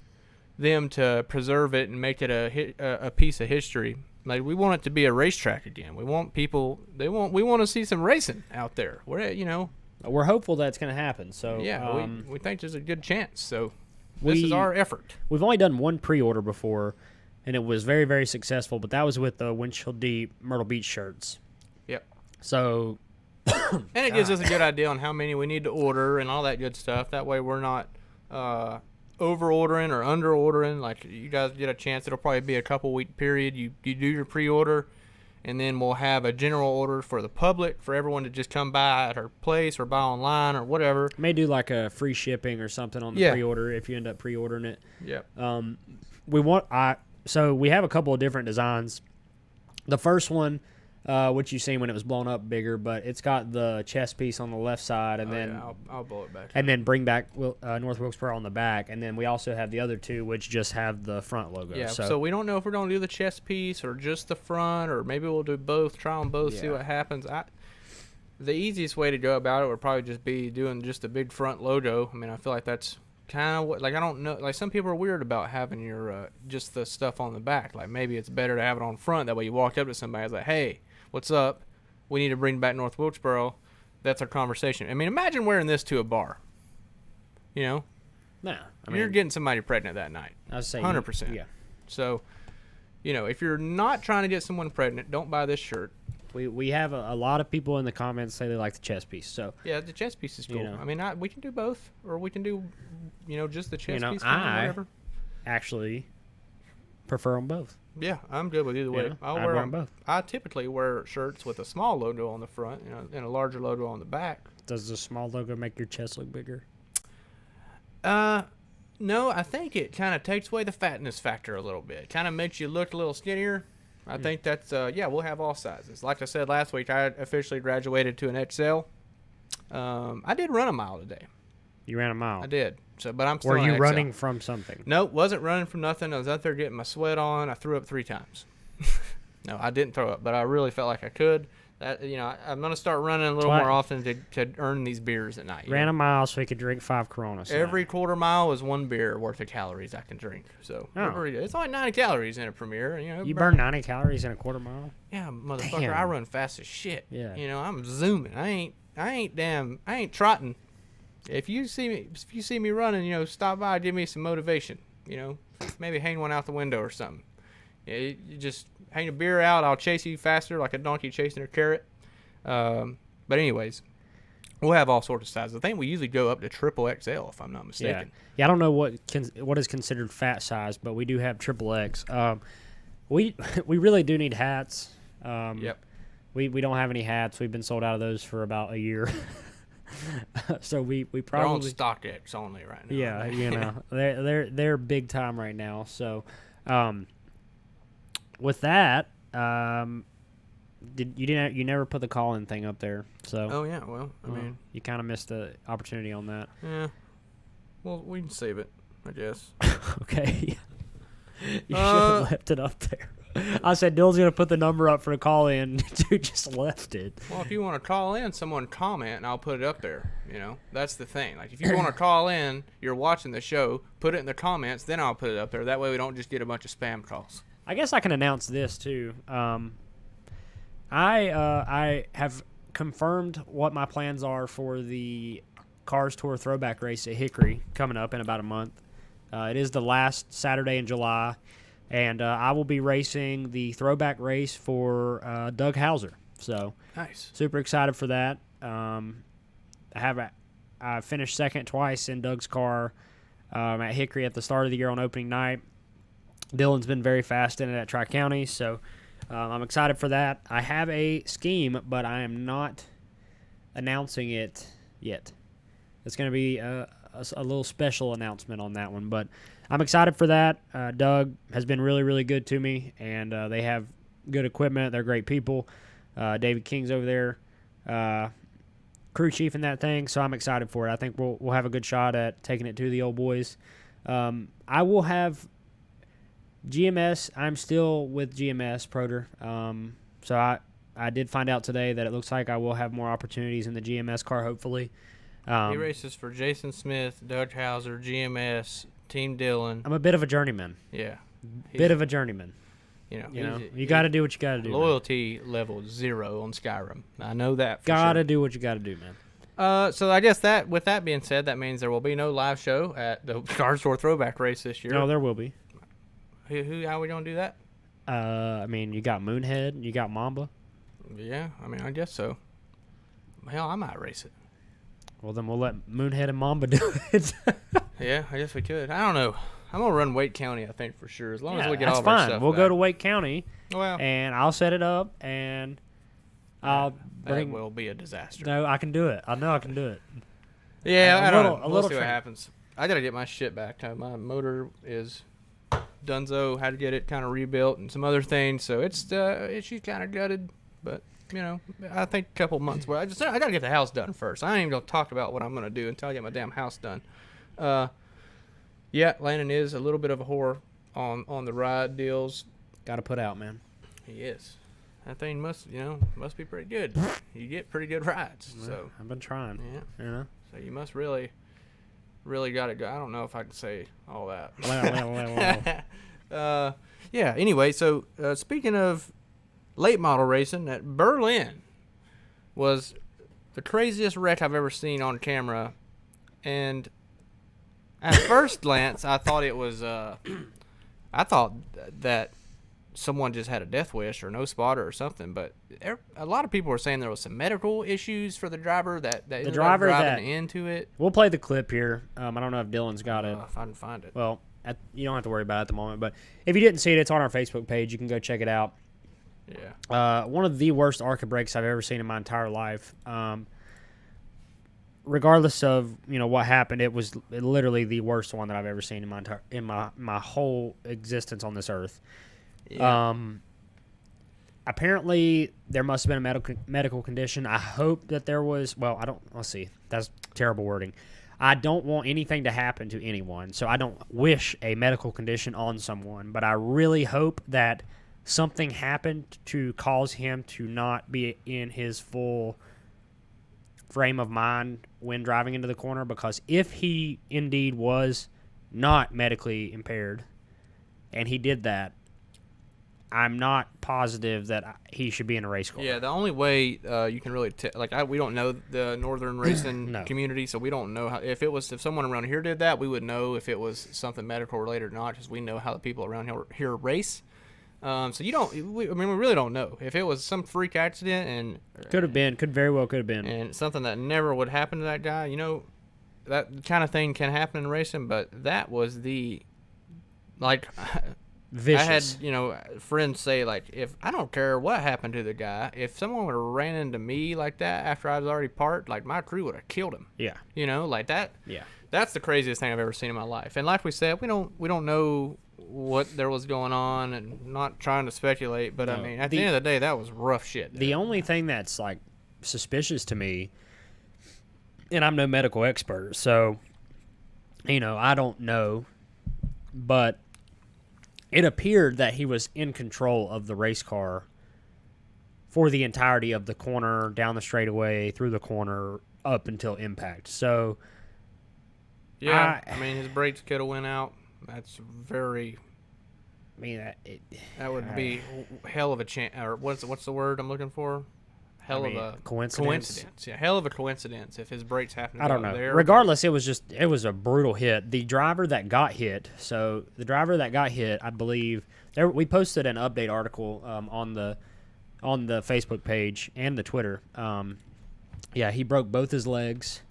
Speaker 2: them to preserve it and make it a piece of history. Like we want it to be a racetrack again. We want people. We want to see some racing out there.
Speaker 1: We're hopeful that's going to happen. So
Speaker 2: yeah, we think there's a good chance. So this is our effort.
Speaker 1: We've only done one pre-order before, and it was very, very successful. But that was with the Windshield Deep Myrtle Beach shirts.
Speaker 2: Yep.
Speaker 1: So,
Speaker 2: and it gives us a good idea on how many we need to order and all that good stuff. That way we're not over ordering or under ordering. Like you guys get a chance. It'll probably be a couple week period. You do your pre-order, and then we'll have a general order for the public for everyone to just come by at our place or buy online or whatever.
Speaker 1: May do like a free shipping or something on the pre-order if you end up pre-ordering it.
Speaker 2: Yep.
Speaker 1: So we have a couple of different designs. The first one, which you've seen when it was blown up bigger, but it's got the chest piece on the left side, and
Speaker 2: I'll blow it back.
Speaker 1: And then Bring Back North Wilkesboro on the back, and then we also have the other two, which just have the front logo.
Speaker 2: Yeah. So we don't know if we're gonna do the chest piece or just the front, or maybe we'll do both. Try them both, see what happens. The easiest way to go about it would probably just be doing just a big front logo. I mean, I feel like that's kind of what, like, I don't know, like, some people are weird about having your just the stuff on the back. Like, maybe it's better to have it on front. That way you walk up to somebody, it's like, hey, what's up? We need to bring back North Wilkesboro. That's our conversation. I mean, imagine wearing this to a bar. You know?
Speaker 1: No. I mean,
Speaker 2: You're getting somebody pregnant that night.
Speaker 1: I was saying
Speaker 2: 100%.
Speaker 1: Yeah.
Speaker 2: So, you know, if you're not trying to get someone pregnant, don't buy this shirt.
Speaker 1: We have a lot of people in the comments say they like the chest piece. So
Speaker 2: Yeah, the chest piece is cool.
Speaker 1: You know.
Speaker 2: I mean, we can do both, or we can do, you know, just the chest piece.
Speaker 1: I actually prefer them both.
Speaker 2: Yeah, I'm good with either way.
Speaker 1: Yeah,
Speaker 2: I'll
Speaker 1: I'd
Speaker 2: wear
Speaker 1: wear
Speaker 2: 'em.
Speaker 1: 'em both.
Speaker 2: I typically wear shirts with a small logo on the front, you know, and a larger logo on the back.
Speaker 1: Does the small logo make your chest look bigger?
Speaker 2: No, I think it kind of takes away the fatness factor a little bit. Kind of makes you look a little skinnier. I think that's yeah. We'll have all sizes. Like I said last week, I officially graduated to an XL. I did run a mile today.
Speaker 1: You ran a mile.
Speaker 2: I did. So, but I'm still
Speaker 1: Were
Speaker 2: an
Speaker 1: you
Speaker 2: XL.
Speaker 1: running from something?
Speaker 2: Nope, wasn't running from nothing. I was out there getting my sweat on. I threw up 3 times. No, I didn't throw up, but I really felt like I could. That, you know, I'm gonna start running a little more often to earn these beers at night.
Speaker 1: Ran a mile so he could drink 5 Coronas.
Speaker 2: Every quarter mile is 1 beer worth of calories I can drink. So it's only 90 calories in a Premier. You know,
Speaker 1: You burn 90 calories in a quarter mile?
Speaker 2: Yeah, motherfucker,
Speaker 1: Damn.
Speaker 2: I run fast as shit.
Speaker 1: Yeah.
Speaker 2: You know, I'm zooming. I ain't trotting. If you see me running, you know, stop by, give me some motivation. You know, maybe hang one out the window or something. Yeah, you just hang a beer out. I'll chase you faster like a donkey chasing a carrot. But anyways, we'll have all sorts of sizes. I think we usually go up to triple XL if I'm not mistaken.
Speaker 1: Yeah, I don't know what is considered fat size, but we do have triple X. We really do need hats.
Speaker 2: Yep.
Speaker 1: We don't have any hats. We've been sold out of those for about a year. So we
Speaker 2: They're on
Speaker 1: probably
Speaker 2: StockX only right now.
Speaker 1: yeah, you know, they're big time right now. So with that, you never put the call-in thing up there, so
Speaker 2: Oh yeah, well, I mean,
Speaker 1: you kind of missed the opportunity on that.
Speaker 2: yeah. Well, we can save it, I guess.
Speaker 1: Okay. You should have left it up there. I said Dylan's going to put the number up for the call-in. Dude just left it.
Speaker 2: Well, if you want to call in, someone comment, and I'll put it up there. You know, that's the thing. Like, if you want to call in, you're watching the show, put it in the comments, then I'll put it up there. That way we don't just get a bunch of spam calls.
Speaker 1: I guess I can announce this, too. I have confirmed what my plans are for the Cars Tour Throwback Race at Hickory coming up in about a month. It is the last Saturday in July. And I will be racing the throwback race for Doug Hauser. So
Speaker 2: Nice.
Speaker 1: super excited for that. I finished second twice in Doug's car at Hickory at the start of the year on opening night. Dylan's been very fast in it at Tri-County, so I'm excited for that. I have a scheme, but I am not announcing it yet. It's going to be a little special announcement on that one, but I'm excited for that. Doug has been really, really good to me, and they have good equipment. They're great people. David King's over there, crew chief in that thing, so I'm excited for it. I think we'll have a good shot at taking it to the old boys. I will have GMS. I'm still with GMS Proter. So I did find out today that it looks like I will have more opportunities in the GMS car, hopefully.
Speaker 2: He races for Jason Smith, Doug Hauser, GMS, Team Dylan.
Speaker 1: I'm a bit of a journeyman.
Speaker 2: Yeah.
Speaker 1: Bit of a journeyman.
Speaker 2: You
Speaker 1: You got to do what you got to do.
Speaker 2: Loyalty level 0 on Skyrim. I know that for
Speaker 1: Got to
Speaker 2: sure.
Speaker 1: do what you got to do, man.
Speaker 2: So I guess that, with that being said, that means there will be no live show at the Cars Tour Throwback Race this year.
Speaker 1: No, there will be.
Speaker 2: How are we gonna do that?
Speaker 1: I mean, you got Moonhead, you got Mamba.
Speaker 2: Yeah, I mean, I guess so. Hell, I might race it.
Speaker 1: Well, then we'll let Moonhead and Mamba do it.
Speaker 2: Yeah, I guess we could. I don't know. I'm gonna run Wake County, I think, for sure. As long as we get
Speaker 1: that's
Speaker 2: all of our
Speaker 1: fine.
Speaker 2: stuff
Speaker 1: We'll
Speaker 2: back.
Speaker 1: go to Wake County,
Speaker 2: Well,
Speaker 1: and I'll set it up, and I'll bring.
Speaker 2: that will be a disaster.
Speaker 1: No, I can do it. I know I can do it.
Speaker 2: Yeah,
Speaker 1: A
Speaker 2: I don't
Speaker 1: little-
Speaker 2: know.
Speaker 1: a
Speaker 2: We'll
Speaker 1: little
Speaker 2: see what
Speaker 1: train.
Speaker 2: happens. I gotta get my shit back. My motor is dunzo. Had to get it kind of rebuilt and some other things. So she's kind of gutted, but you know, I think a couple months. Well, I gotta get the house done first. I ain't even gonna talk about what I'm gonna do until I get my damn house done. Yeah, Landon is a little bit of a whore on the ride deals.
Speaker 1: Got to put out, man.
Speaker 2: He is. That thing must be pretty good. You get pretty good rides. So
Speaker 1: I've been trying.
Speaker 2: yeah.
Speaker 1: You know.
Speaker 2: So you must really really got it go. I don't know if I can say all that.
Speaker 1: Well.
Speaker 2: Yeah. Anyway, so speaking of late model racing, at Berlin was the craziest wreck I've ever seen on camera, and at first glance, I thought it was. I thought that someone just had a death wish or no spotter or something, but a lot of people were saying there was some medical issues for the driver that
Speaker 1: The
Speaker 2: ended
Speaker 1: driver
Speaker 2: up
Speaker 1: that
Speaker 2: driving into it.
Speaker 1: We'll play the clip here. I don't know if Dylan's got it.
Speaker 2: If I can find it.
Speaker 1: Well, you don't have to worry about it at the moment. But if you didn't see it, it's on our Facebook page. You can go check it out.
Speaker 2: Yeah.
Speaker 1: One of the worst ARCA brakes I've ever seen in my entire life. Regardless of what happened, it was literally the worst one that I've ever seen in my whole existence on this earth.
Speaker 2: Yeah.
Speaker 1: Apparently, there must have been a medical condition. I hope that there was. Well, I don't. Let's see. That's terrible wording. I don't want anything to happen to anyone, so I don't wish a medical condition on someone. But I really hope that something happened to cause him to not be in his full frame of mind when driving into the corner, because if he indeed was not medically impaired and he did that, I'm not positive that he should be in a race car.
Speaker 2: Yeah, the only way you can really we don't know the northern racing
Speaker 1: No.
Speaker 2: community, so we don't know if someone around here did that, we would know if it was something medical related or not, because we know how the people around here race. So we really don't know if it was some freak accident and
Speaker 1: Could very well have been.
Speaker 2: and something that never would happen to that guy. That kind of thing can happen in racing, but that was
Speaker 1: Vicious.
Speaker 2: I had, friends say, if I don't care what happened to the guy, if someone would have ran into me like that after I was already parked, my crew would have killed him.
Speaker 1: Yeah.
Speaker 2: That.
Speaker 1: Yeah.
Speaker 2: That's the craziest thing I've ever seen in my life. And like we said, we don't know what there was going on, and not trying to speculate, but
Speaker 1: No.
Speaker 2: at the end of the day, that was rough shit.
Speaker 1: The only thing that's suspicious to me, and I'm no medical expert, so I don't know, but it appeared that he was in control of the race car for the entirety of the corner, down the straightaway, through the corner, up until impact. So,
Speaker 2: yeah, his brakes could have went out. That's very. That would be hell of a chance. Or what's the word I'm looking for? Hell of a
Speaker 1: coincidence.
Speaker 2: Yeah, hell of a coincidence if his brakes happened to
Speaker 1: I
Speaker 2: go
Speaker 1: don't know.
Speaker 2: there.
Speaker 1: Regardless, it was a brutal hit. The driver that got hit, I believe, we posted an update article on the Facebook page and the Twitter. He broke both his legs,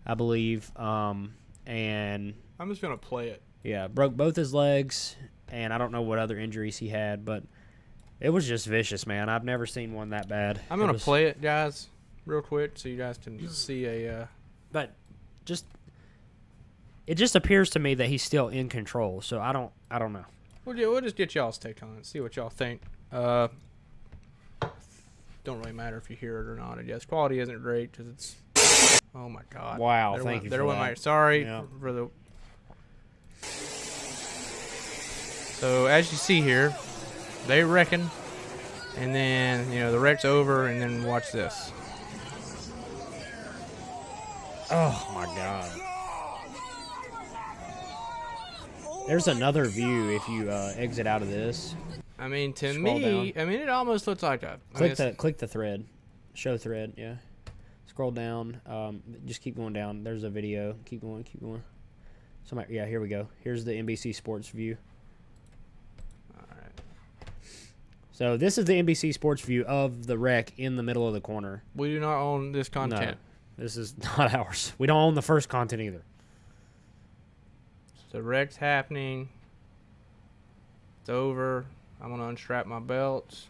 Speaker 1: I believe, and
Speaker 2: I'm just gonna play it.
Speaker 1: Yeah, broke both his legs, and I don't know what other injuries he had, but it was just vicious, man. I've never seen one that bad.
Speaker 2: I'm gonna play it, guys, real quick, so you guys can see a.
Speaker 1: But it just appears to me that he's still in control. So I don't know.
Speaker 2: We'll just get y'all's take on it, see what y'all think. Don't really matter if you hear it or not. I guess quality isn't great because it's. Oh my God!
Speaker 1: Wow, thank you for that.
Speaker 2: Sorry
Speaker 1: Yeah.
Speaker 2: for the. So as you see here, they reckon, and then the wreck's over, and then watch this.
Speaker 1: Oh my God! There's another view if you exit out of this.
Speaker 2: To
Speaker 1: Scroll
Speaker 2: me,
Speaker 1: down.
Speaker 2: it almost looks like a.
Speaker 1: Click the thread, show thread. Yeah, scroll down. Just keep going down. There's a video. Keep going. Yeah, here we go. Here's the NBC Sports view. So this is the NBC Sports view of the wreck in the middle of the corner.
Speaker 2: We do not own this content.
Speaker 1: No, this is not ours. We don't own the first content either.
Speaker 2: The wreck's happening. It's over. I'm gonna unstrap my belts.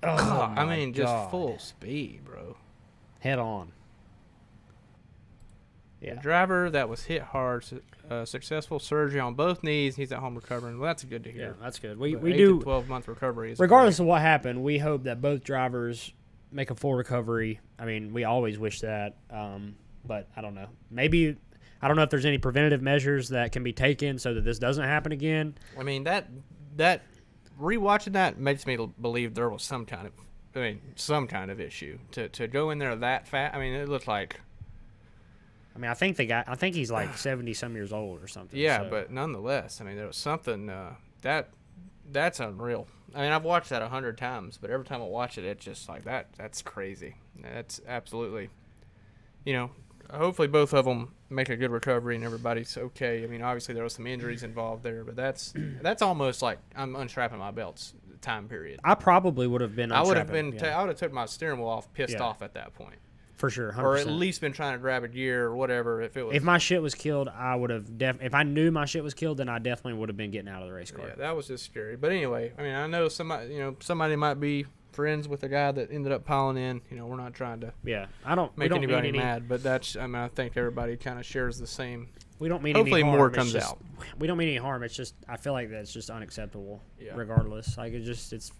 Speaker 1: Oh,
Speaker 2: just
Speaker 1: God.
Speaker 2: full speed, bro.
Speaker 1: Head on. Yeah.
Speaker 2: The driver that was hit hard, successful surgery on both knees. He's at home recovering. Well, that's good to
Speaker 1: Yeah,
Speaker 2: hear.
Speaker 1: that's good. We
Speaker 2: 8
Speaker 1: do.
Speaker 2: to 12-month recovery.
Speaker 1: Regardless of what happened, we hope that both drivers make a full recovery. We always wish that. But I don't know. Maybe I don't know if there's any preventative measures that can be taken so that this doesn't happen again.
Speaker 2: That rewatching that makes me believe there was some kind of issue to go in there that fast. It looked like
Speaker 1: I mean, I think he's like 70 some years old or something.
Speaker 2: Yeah,
Speaker 1: so.
Speaker 2: but nonetheless, I mean, there was something that's unreal. I mean, I've watched that 100 times, but every time I watch it, it's just like that. That's crazy. That's absolutely, hopefully both of them make a good recovery and everybody's okay. I mean, obviously there was some injuries involved there, but that's almost like I'm unstrapping my belts time period.
Speaker 1: I probably would have been.
Speaker 2: I would have took my steering wheel off, pissed off at that point.
Speaker 1: For sure, 100%.
Speaker 2: Or at least been trying to grab a gear or whatever.
Speaker 1: If my shit was killed, I would have if I knew my shit was killed, then I definitely would have been getting out of the race car.
Speaker 2: Yeah, that was just scary. But anyway, I mean, I know somebody might be friends with the guy that ended up piling in. We're not trying to
Speaker 1: make
Speaker 2: anybody mad, but I think everybody kind of shares the same.
Speaker 1: We don't mean
Speaker 2: hopefully
Speaker 1: any harm.
Speaker 2: More comes out.
Speaker 1: We don't mean any harm. It's just I feel like that's just unacceptable.
Speaker 2: Yeah.
Speaker 1: Regardless, like it's.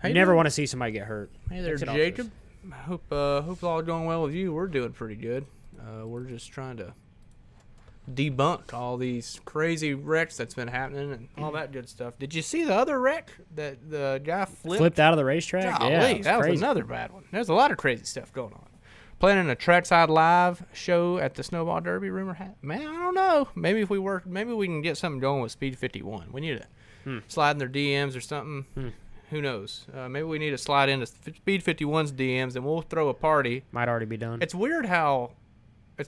Speaker 2: Hey,
Speaker 1: you never want to see somebody get hurt.
Speaker 2: Hey there, Jacob. Hope all going well with you. We're doing pretty good. We're just trying to debunk all these crazy wrecks that's been happening and all that good stuff. Did you see the other wreck that the guy flipped
Speaker 1: out of the racetrack?
Speaker 2: Golly,
Speaker 1: yeah,
Speaker 2: that was another bad one. There's a lot of crazy stuff going on. Planning a trackside live show at the Snowball Derby. Man, I don't know. Maybe we can get something going with Speed 51. We need to slide in their DMs or something. Who knows? Maybe we need to slide into Speed 51's DMs and we'll throw a party.
Speaker 1: Might already be done.
Speaker 2: It's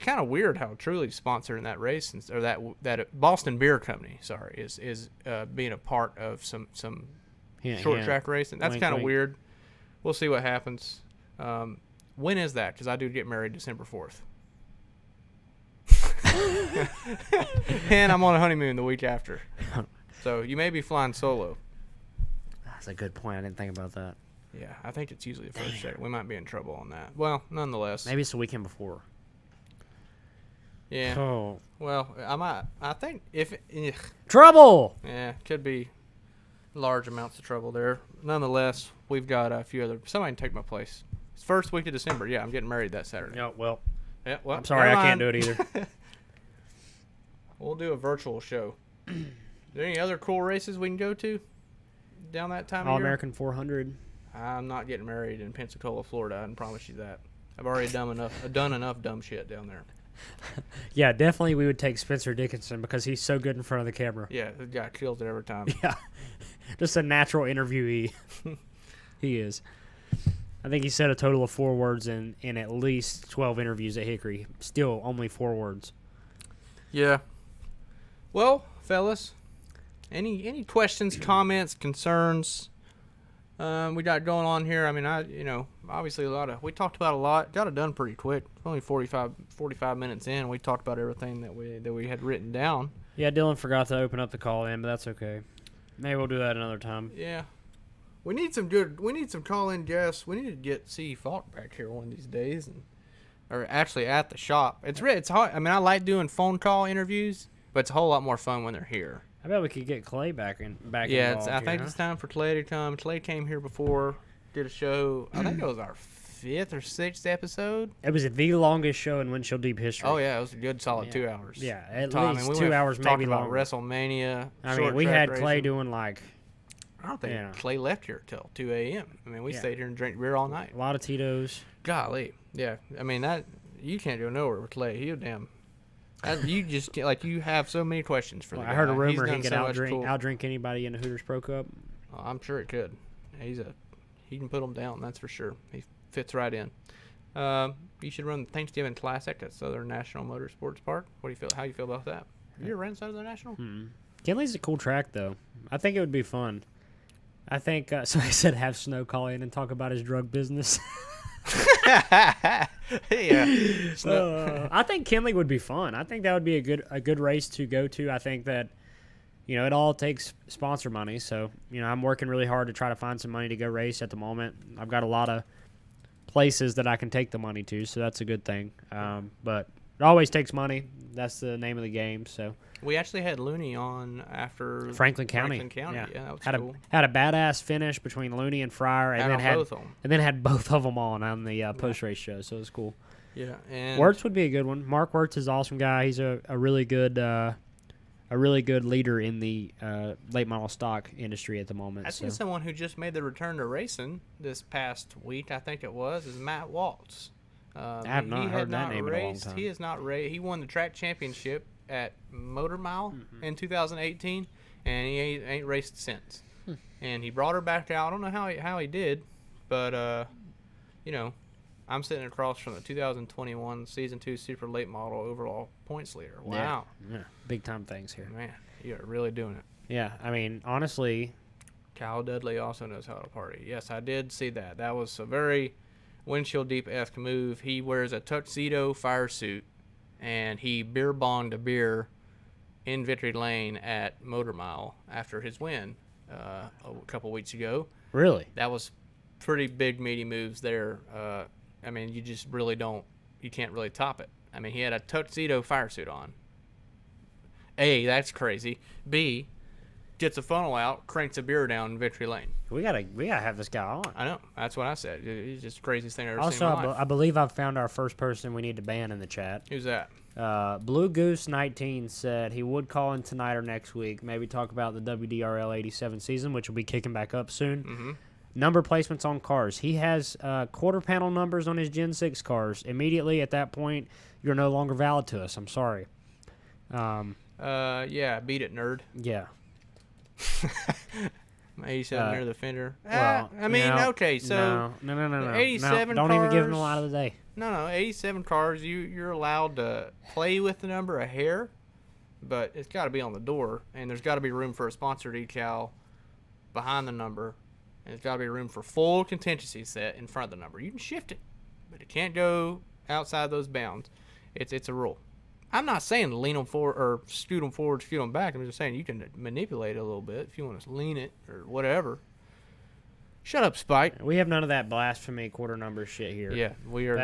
Speaker 2: kind of weird how Truly's sponsoring that race, or that Boston Beer Company, is being a part of some short track racing. That's kind of weird. We'll see what happens. When is that? Because I do get married December 4th. And I'm on a honeymoon the week after. So you may be flying solo.
Speaker 1: That's a good point. I didn't think about that.
Speaker 2: Yeah, I think it's usually the first check. We might be in trouble on that. Well, nonetheless.
Speaker 1: Maybe it's the weekend before.
Speaker 2: Yeah.
Speaker 1: Oh.
Speaker 2: Well, I think if
Speaker 1: trouble.
Speaker 2: Yeah, could be large amounts of trouble there. Nonetheless, we've got a few other. Somebody can take my place. It's first week of December. Yeah, I'm getting married that Saturday.
Speaker 1: No, well.
Speaker 2: Yeah, well.
Speaker 1: I'm sorry, I can't do it either.
Speaker 2: We'll do a virtual show. Are there any other cool races we can go to down that time of year?
Speaker 1: All-American 400.
Speaker 2: I'm not getting married in Pensacola, Florida. I can promise you that. I've already done enough dumb shit down there.
Speaker 1: Yeah, definitely we would take Spencer Dickinson because he's so good in front of the camera.
Speaker 2: Yeah, the guy kills it every time.
Speaker 1: Yeah, just a natural interviewee. He is. I think he said a total of 4 words in at least 12 interviews at Hickory. Still only 4 words. Yeah.
Speaker 2: Well, fellas, any questions, comments, concerns we got going on here? I mean, obviously we talked about a lot. Got it done pretty quick. Only 45 minutes in. We talked about everything that we had written down.
Speaker 1: Yeah, Dylan forgot to open up the call in, but that's okay. Maybe we'll do that another time.
Speaker 2: Yeah. We need some call-in guests. We need to get C. Falk back here one of these days, or actually at the shop. It's hard. I mean, I like doing phone call interviews, but it's a whole lot more fun when they're here.
Speaker 1: I bet we could get Clay back involved.
Speaker 2: I think it's time for Clay to come. Clay came here before, did a show. I think it was our 5th or 6th episode.
Speaker 1: It was the longest show in Windshield Deep history.
Speaker 2: Oh yeah, it was a good solid 2 hours.
Speaker 1: Yeah, at least 2 hours, maybe
Speaker 2: about
Speaker 1: longer.
Speaker 2: WrestleMania.
Speaker 1: I mean, we had Clay doing
Speaker 2: I don't think Clay left here till 2 a.m. I mean, we stayed here and drank beer all night.
Speaker 1: A lot of Tito's.
Speaker 2: Golly, yeah. I mean you can't go nowhere with Clay. He'll damn. You just you have so many questions for the guy.
Speaker 1: I heard a rumor he could outdrink anybody in the Hooters Pro Cup.
Speaker 2: Oh, I'm sure it could. He can put them down. That's for sure. He fits right in. You should run the Thanksgiving Classic at Southern National Motorsports Park. What do you feel? How you feel about that? Have you ever ran Southern National?
Speaker 1: Kinley's a cool track though. I think it would be fun. I think somebody said have Snow call in and talk about his drug business.
Speaker 2: Yeah.
Speaker 1: I think Kinley would be fun. I think that would be a good race to go to. I think that it all takes sponsor money. So I'm working really hard to try to find some money to go race at the moment. I've got a lot of places that I can take the money to, so that's a good thing. But it always takes money. That's the name of the game. So
Speaker 2: we actually had Looney on after
Speaker 1: Franklin County.
Speaker 2: Yeah, that was cool.
Speaker 1: Had a badass finish between Looney and Fryer, and then had both of them on the post race show. So it was cool.
Speaker 2: Yeah, and
Speaker 1: Wirtz would be a good one. Mark Wirtz is an awesome guy. He's a really good leader in the late model stock industry at the moment.
Speaker 2: I seen someone who just made the return to racing this past week. I think it was Matt Waltz.
Speaker 1: I have not heard that name in a long time.
Speaker 2: He has not raced. He won the track championship at Motor Mile in 2018, and he ain't raced since. And he brought her back out. I don't know how he did, but you know, I'm sitting across from the 2021 Season 2 Super Late Model overall points leader. Wow.
Speaker 1: Yeah. Big time things here.
Speaker 2: Man, you're really doing it.
Speaker 1: Yeah, I mean, honestly.
Speaker 2: Kyle Dudley also knows how to party. Yes, I did see that. That was a very Windshield Deep-esque move. He wears a tuxedo fire suit, and he beer bonged a beer in Victory Lane at Motor Mile after his win a couple weeks ago.
Speaker 1: Really?
Speaker 2: That was pretty big, meaty moves there. I mean, you just really you can't really top it. I mean, he had a tuxedo fire suit on. A, that's crazy. B, gets a funnel out, cranks a beer down in Victory Lane.
Speaker 1: We gotta have this guy on.
Speaker 2: I know. That's what I said. He's just the craziest thing I've ever
Speaker 1: Also,
Speaker 2: seen in my life.
Speaker 1: I believe I've found our first person we need to ban in the chat.
Speaker 2: Who's that?
Speaker 1: Blue Goose 19 said he would call in tonight or next week. Maybe talk about the WDRL 87 season, which will be kicking back up soon.
Speaker 2: Mm-hmm.
Speaker 1: Number placements on cars. He has quarter panel numbers on his Gen 6 cars. Immediately at that point, you're no longer valid to us. I'm sorry.
Speaker 2: Yeah, beat it, nerd.
Speaker 1: Yeah.
Speaker 2: My 87 near the fender.
Speaker 1: Well,
Speaker 2: I mean, okay, so
Speaker 1: no.
Speaker 2: 87
Speaker 1: Don't
Speaker 2: cars,
Speaker 1: even give him the light of the day.
Speaker 2: No, 87 cars. You're allowed to play with the number a hair, but it's got to be on the door, and there's got to be room for a sponsor decal behind the number, and there's got to be room for full contingency set in front of the number. You can shift it, but it can't go outside those bounds. It's a rule. I'm not saying to lean them forward or scoot them forward, scoot them back. I'm just saying you can manipulate it a little bit if you want to lean it or whatever. Shut up, Spike.
Speaker 1: We have none of that blasphemy quarter number shit here.
Speaker 2: Yeah, we are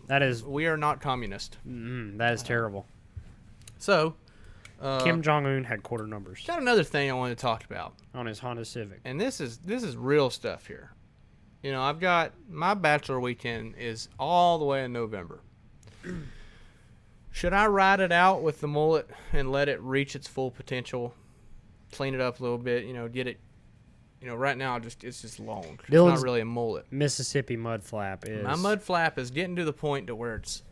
Speaker 1: That is
Speaker 2: we are not communist.
Speaker 1: that is terrible.
Speaker 2: So,
Speaker 1: Kim Jong Un had quarter numbers
Speaker 2: got another thing I wanted to talk about,
Speaker 1: on his Honda Civic.
Speaker 2: and this is real stuff here. You know, I've got my bachelor weekend is all the way in November. Should I ride it out with the mullet and let it reach its full potential, clean it up a little bit, get it, right now it's just long. It's
Speaker 1: Dylan's
Speaker 2: not really a mullet.
Speaker 1: Mississippi mud flap is
Speaker 2: My mud flap is getting to the point to where it's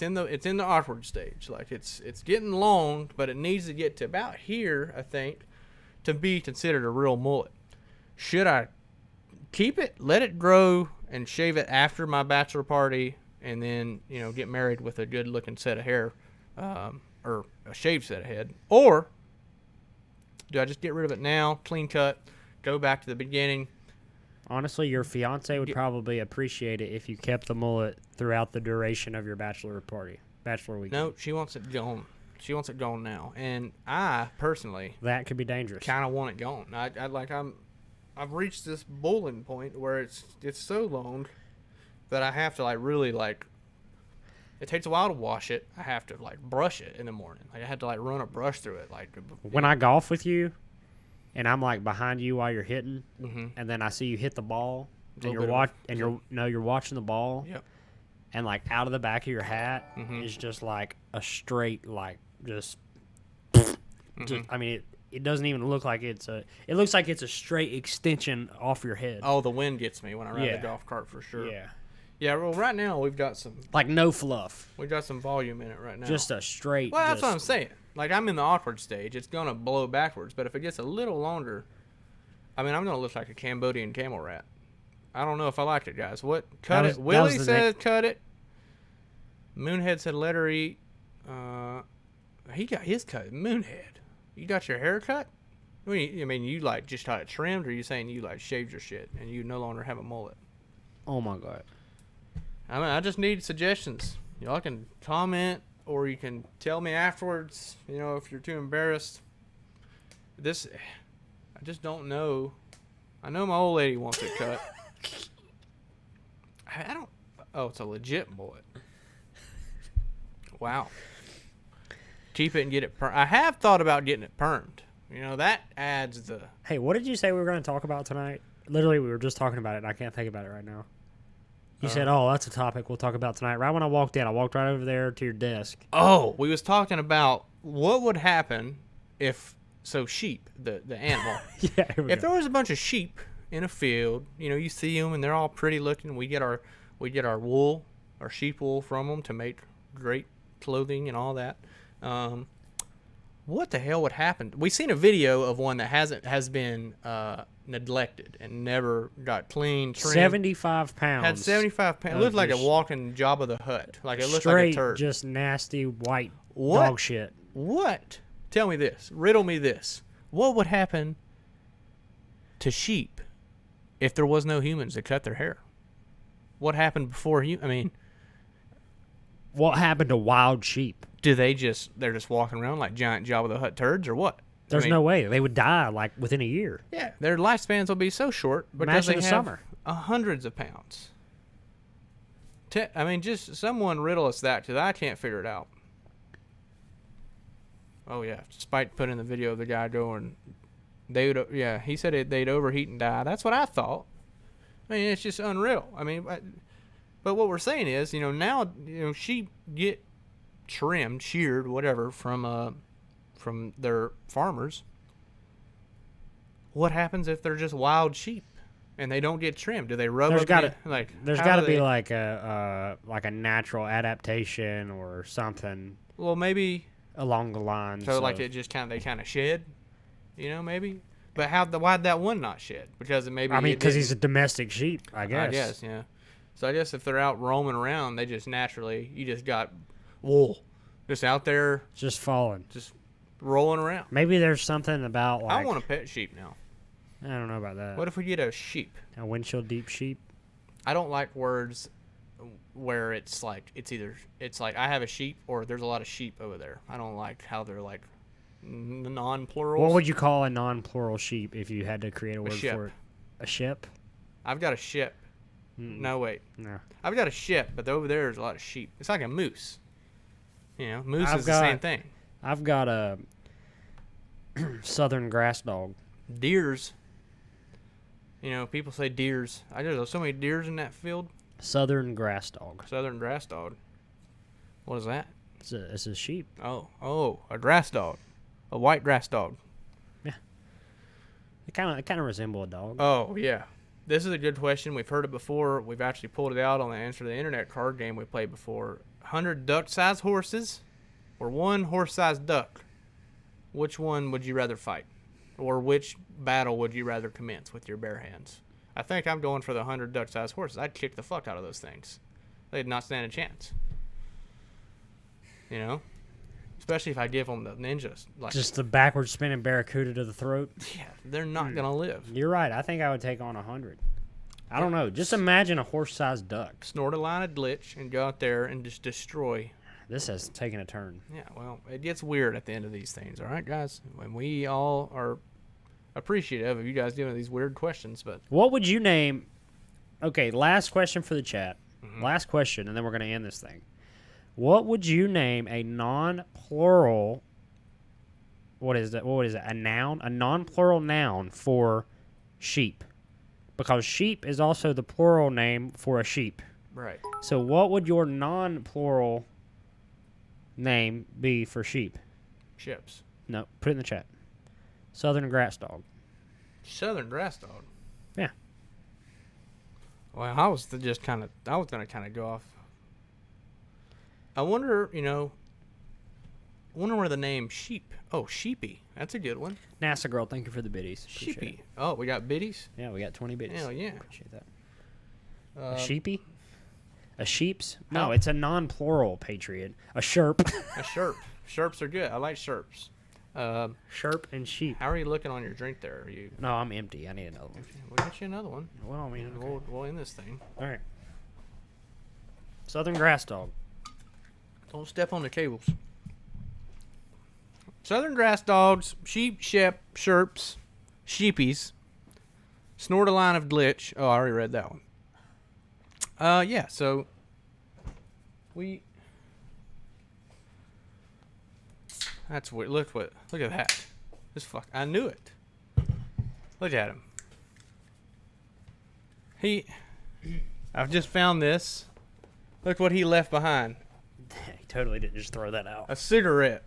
Speaker 2: in the awkward stage. Like it's getting long, but it needs to get to about here, I think, to be considered a real mullet. Should I keep it, let it grow, and shave it after my bachelor party, and then get married with a good looking set of hair, or a shaved set of head, or do I just get rid of it now, clean cut, go back to the beginning?
Speaker 1: Honestly, your fiance would probably appreciate it if you kept the mullet throughout the duration of your bachelor weekend.
Speaker 2: No, she wants it gone. She wants it gone now, and I personally
Speaker 1: That could be dangerous.
Speaker 2: kind of want it gone. I've reached this boiling point where it's so long that I have to really it takes a while to wash it. I have to brush it in the morning. I have to run a brush through it.
Speaker 1: When I golf with you, and I'm behind you while you're hitting,
Speaker 2: Mhm.
Speaker 1: and then I see you hit the ball, and
Speaker 2: Little bit
Speaker 1: you're watching the ball,
Speaker 2: Yep.
Speaker 1: and out of the back of your hat
Speaker 2: Mhm.
Speaker 1: is just a straight just.
Speaker 2: Mhm.
Speaker 1: I mean, it doesn't even look like it looks like it's a straight extension off your head.
Speaker 2: Oh, the wind gets me when I ride
Speaker 1: Yeah.
Speaker 2: the golf cart for sure.
Speaker 1: Yeah,
Speaker 2: Yeah. Well, right now we've got some
Speaker 1: no fluff,
Speaker 2: volume in it right now.
Speaker 1: just a straight.
Speaker 2: Well, that's what I'm saying. I'm in the awkward stage. It's gonna blow backwards, but if it gets a little longer, I'm gonna look like a Cambodian camel rat. I don't know if I like it, guys. What? Cut it. Willie said cut it. Moonhead said let her eat. He got his cut. Moonhead, you got your hair cut? You just got it trimmed, or you saying you shaved your shit and you no longer have a mullet?
Speaker 1: Oh my god.
Speaker 2: I just need suggestions. Y'all can comment, or you can tell me afterwards, if you're too embarrassed. I just don't know. I know my old lady wants it cut. I don't. Oh, it's a legit mullet. Wow. Keep it and get it permed. I have thought about getting it permed. That adds the.
Speaker 1: Hey, what did you say we were going to talk about tonight? Literally, we were just talking about it, and I can't think about it right now. You said, "Oh, that's a topic we'll talk about tonight." Right when I walked in, I walked right over there to your desk.
Speaker 2: Oh, we was talking about what would happen if sheep, the animal.
Speaker 1: Yeah. Here we
Speaker 2: If
Speaker 1: go.
Speaker 2: there was a bunch of sheep in a field, you see them and they're all pretty looking. We get our wool, or sheep wool from them to make great clothing and all that. What the hell would happen? We've seen a video of one that has been neglected and never got cleaned, trimmed.
Speaker 1: 75 pounds.
Speaker 2: Had 75 pounds. It looked like a walking Jabba the Hutt. Like it looked
Speaker 1: straight,
Speaker 2: like a turd.
Speaker 1: just nasty white
Speaker 2: What?
Speaker 1: dog shit.
Speaker 2: What? Tell me this. Riddle me this. What would happen to sheep if there was no humans that cut their hair? What happened before you? I mean,
Speaker 1: What happened to wild sheep?
Speaker 2: they're just walking around like giant Jabba the Hutt turds or what?
Speaker 1: There's no way. They would die like within a year.
Speaker 2: Yeah, their lifespans will be so short because
Speaker 1: Imagine
Speaker 2: they
Speaker 1: the
Speaker 2: have
Speaker 1: summer.
Speaker 2: hundreds of pounds. I mean, just someone riddle us that because I can't figure it out. Oh yeah, Spike put in the video of the guy going, he said they'd overheat and die. That's what I thought. I mean, it's just unreal. I mean, but what we're saying is, now, sheep get trimmed, sheared, whatever, from their farmers. What happens if they're just wild sheep and they don't get trimmed? Do they rub
Speaker 1: There's
Speaker 2: up
Speaker 1: got to
Speaker 2: like?
Speaker 1: be like a natural adaptation or something
Speaker 2: Well, maybe.
Speaker 1: along the lines.
Speaker 2: So like
Speaker 1: of,
Speaker 2: it just they kind of shed, maybe. But why'd that one not shed? Because
Speaker 1: because he's a domestic sheep, I guess.
Speaker 2: I guess, yeah. So I guess if they're out roaming around, they just naturally, you just got wool just out there,
Speaker 1: Just falling.
Speaker 2: just rolling around.
Speaker 1: Maybe there's something about like
Speaker 2: I want a pet sheep now.
Speaker 1: I don't know about that.
Speaker 2: What if we get a sheep?
Speaker 1: A windshield deep sheep?
Speaker 2: I don't like words where it's like I have a sheep or there's a lot of sheep over there. I don't like how they're like non-plurals.
Speaker 1: What would you call a non-plural sheep if you had to create a word
Speaker 2: ship.
Speaker 1: for it? A ship?
Speaker 2: I've got a ship. No, wait.
Speaker 1: No.
Speaker 2: I've got a ship, but over there there's a lot of sheep. It's like a moose. Moose
Speaker 1: I've
Speaker 2: is the same thing.
Speaker 1: I've got a southern grass dog.
Speaker 2: Deers. People say deers. There's so many deers in that field.
Speaker 1: Southern grass dog.
Speaker 2: Southern grass dog. What is that?
Speaker 1: It's a sheep.
Speaker 2: Oh, a grass dog. A white grass dog.
Speaker 1: It kind of resemble a dog.
Speaker 2: Oh, yeah. This is a good question. We've heard it before. We've actually pulled it out on the Answer the Internet card game we played before. 100 duck-sized horses or one horse-sized duck. Which one would you rather fight? Or which battle would you rather commence with your bare hands? I think I'm going for the 100 duck-sized horses. I'd kick the fuck out of those things. They'd not stand a chance. Especially if I give them the ninjas.
Speaker 1: Just the backward spinning barracuda to the throat.
Speaker 2: Yeah, they're not going to live.
Speaker 1: You're right. I think I would take on 100. I don't know. Just imagine a horse-sized duck.
Speaker 2: Snort a line of glitch and go out there and just destroy.
Speaker 1: This has taken a turn.
Speaker 2: Yeah, well, it gets weird at the end of these things, all right, guys? When we all are appreciative of you guys giving these weird questions, but
Speaker 1: What would you name? Okay, last question for the chat. Last question, and then we're going to end this thing. What would you name a non-plural? What is that? What is it? A noun? A non-plural noun for sheep? Because sheep is also the plural name for a sheep.
Speaker 2: right.
Speaker 1: So what would your non-plural name be for sheep?
Speaker 2: Ships.
Speaker 1: No, put it in the chat. Southern grass dog.
Speaker 2: Southern grass dog.
Speaker 1: Yeah.
Speaker 2: Well, I was going to kind of go off. I wonder, where the name sheep. Oh, sheepy. That's a good one.
Speaker 1: NASA girl, thank you for the biddies. Appreciate
Speaker 2: Sheepy.
Speaker 1: it.
Speaker 2: Oh, we got biddies?
Speaker 1: Yeah, we got 20 biddies.
Speaker 2: Hell yeah.
Speaker 1: Appreciate that. A sheepy? A sheep's? No,
Speaker 2: How-
Speaker 1: it's a non-plural, Patriot. A sherp.
Speaker 2: A sherp. Sherps are good. I like sherps.
Speaker 1: Sherp and sheep.
Speaker 2: How are you looking on your drink there? Are you?
Speaker 1: No, I'm empty. I need another one.
Speaker 2: We'll get you another one.
Speaker 1: Well, I mean, okay.
Speaker 2: We'll end this thing.
Speaker 1: All right. Southern grass dog.
Speaker 2: Don't step on the cables. Southern grass dogs, sheep, sherps, sheepies, snort a line of glitch. Oh, I already read that one. Yeah, so that's weird. Look at that. I knew it. Look at him. I've just found this. Look what he left behind.
Speaker 1: He totally didn't just throw that out.
Speaker 2: A cigarette.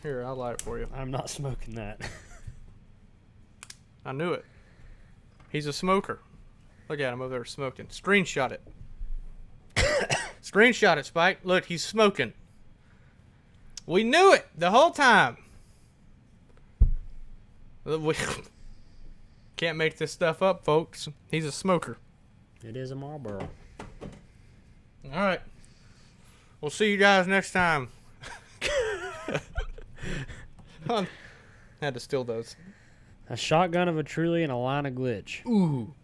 Speaker 2: Here, I'll light it for you.
Speaker 1: I'm not smoking that.
Speaker 2: I knew it. He's a smoker. Look at him over there smoking. Screenshot it. Screenshot it, Spike. Look, he's smoking. We knew it the whole time. We can't make this stuff up, folks. He's a smoker.
Speaker 1: It is a Marlboro.
Speaker 2: All right. We'll see you guys next time. Had to steal those.
Speaker 1: A shotgun of a Truly and a line of glitch.
Speaker 2: Ooh.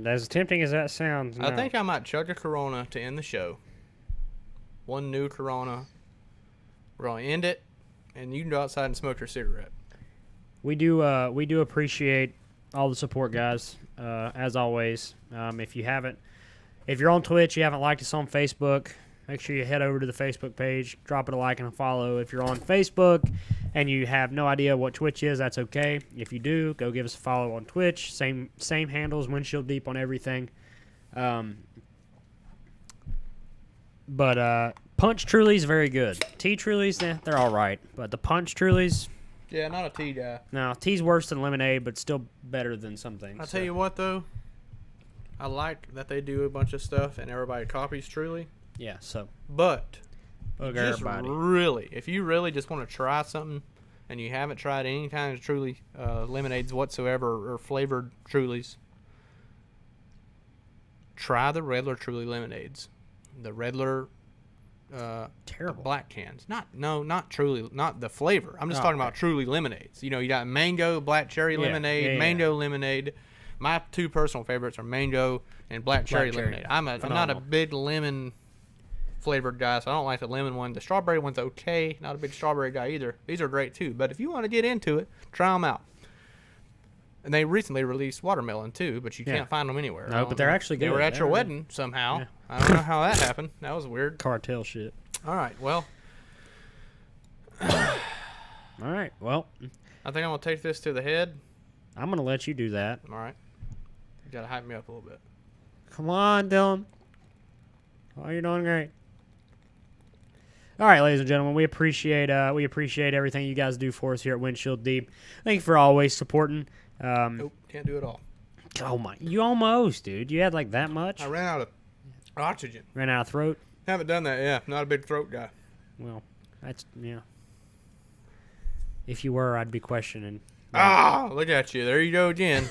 Speaker 1: As tempting as that sounds.
Speaker 2: I
Speaker 1: no.
Speaker 2: think I might chug a Corona to end the show. One new Corona. We're going to end it, and you can go outside and smoke your cigarette.
Speaker 1: We do appreciate all the support, guys. As always, if you're on Twitch, you haven't liked us on Facebook, make sure you head over to the Facebook page, drop it a like and a follow. If you're on Facebook and you have no idea what Twitch is, that's okay. If you do, go give us a follow on Twitch. Same handles, Windshield Deep on everything. But Punch Truly's very good. Tea Truly's, they're all right. But the Punch Truly's,
Speaker 2: Yeah, not a tea guy.
Speaker 1: no, tea's worse than lemonade, but still better than some things.
Speaker 2: I'll tell you what, though. I like that they do a bunch of stuff and everybody copies Truly.
Speaker 1: Yeah, so
Speaker 2: But
Speaker 1: bug
Speaker 2: just
Speaker 1: everybody.
Speaker 2: really, if you really just want to try something and you haven't tried any kind of Truly lemonades whatsoever or flavored Trulies, try the regular Truly lemonades. The regular
Speaker 1: Terrible.
Speaker 2: black cans. Not Truly, not the flavor. I'm just
Speaker 1: Oh,
Speaker 2: talking
Speaker 1: okay.
Speaker 2: about Truly lemonades. You know, you got mango, black cherry
Speaker 1: Yeah,
Speaker 2: lemonade,
Speaker 1: yeah, yeah.
Speaker 2: mango lemonade. My two personal favorites are mango and black cherry
Speaker 1: cherry.
Speaker 2: lemonade. I'm not a
Speaker 1: Phenomenal.
Speaker 2: big lemon flavored guy, so I don't like the lemon one. The strawberry one's okay. Not a big strawberry guy either. These are great too. But if you want to get into it, try them out. And they recently released watermelon too, but you
Speaker 1: Yeah.
Speaker 2: can't find them anywhere.
Speaker 1: No,
Speaker 2: I don't
Speaker 1: but they're
Speaker 2: know.
Speaker 1: actually
Speaker 2: They
Speaker 1: good.
Speaker 2: were at
Speaker 1: They're
Speaker 2: your
Speaker 1: good.
Speaker 2: wedding somehow.
Speaker 1: Yeah.
Speaker 2: I don't know how that happened. That was weird.
Speaker 1: Cartel shit.
Speaker 2: All right, well,
Speaker 1: All right, well,
Speaker 2: I think I'm gonna take this to the head.
Speaker 1: I'm going to let you do that.
Speaker 2: All right, you gotta hype me up a little bit.
Speaker 1: Come on, Dylan. Oh, you're doing great. All right, ladies and gentlemen, we appreciate everything you guys do for us here at Windshield Deep. Thank you for always supporting.
Speaker 2: Nope, can't do it all.
Speaker 1: Oh my, you almost, dude. You had like that much.
Speaker 2: I ran out of oxygen.
Speaker 1: Ran out of throat.
Speaker 2: Haven't done that. Yeah, not a big throat guy.
Speaker 1: Well, that's yeah. If you were, I'd be questioning.
Speaker 2: Ah, look at you. There you go again.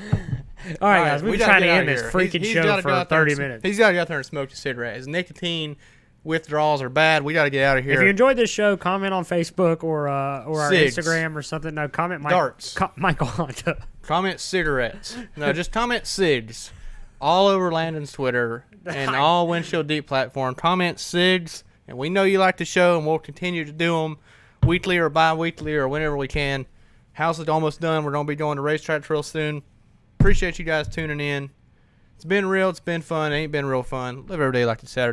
Speaker 1: All right, guys, we've been
Speaker 2: gotta
Speaker 1: trying to
Speaker 2: get out
Speaker 1: end
Speaker 2: of
Speaker 1: this
Speaker 2: here.
Speaker 1: freaking
Speaker 2: He's
Speaker 1: show
Speaker 2: gotta go
Speaker 1: for
Speaker 2: out there
Speaker 1: 30
Speaker 2: and
Speaker 1: minutes.
Speaker 2: He's got to get out there and smoke a cigarette. His nicotine withdrawals are bad. We got to get out of here.
Speaker 1: If you enjoyed this show, comment on Facebook or our
Speaker 2: Cigs.
Speaker 1: Instagram or something. No, comment
Speaker 2: Darts.
Speaker 1: Michael Honda.
Speaker 2: Comment cigarettes. No, just comment SIGs. All over Landon's Twitter and all Windshield Deep platform. Comment SIGs. And we know you like the show, and we'll continue to do them weekly or bi-weekly or whenever we can. House is almost done. We're going to be going to racetracks real soon. Appreciate you guys tuning in. It's been real. It's been fun. It ain't been real fun. Live every day like it's Saturday.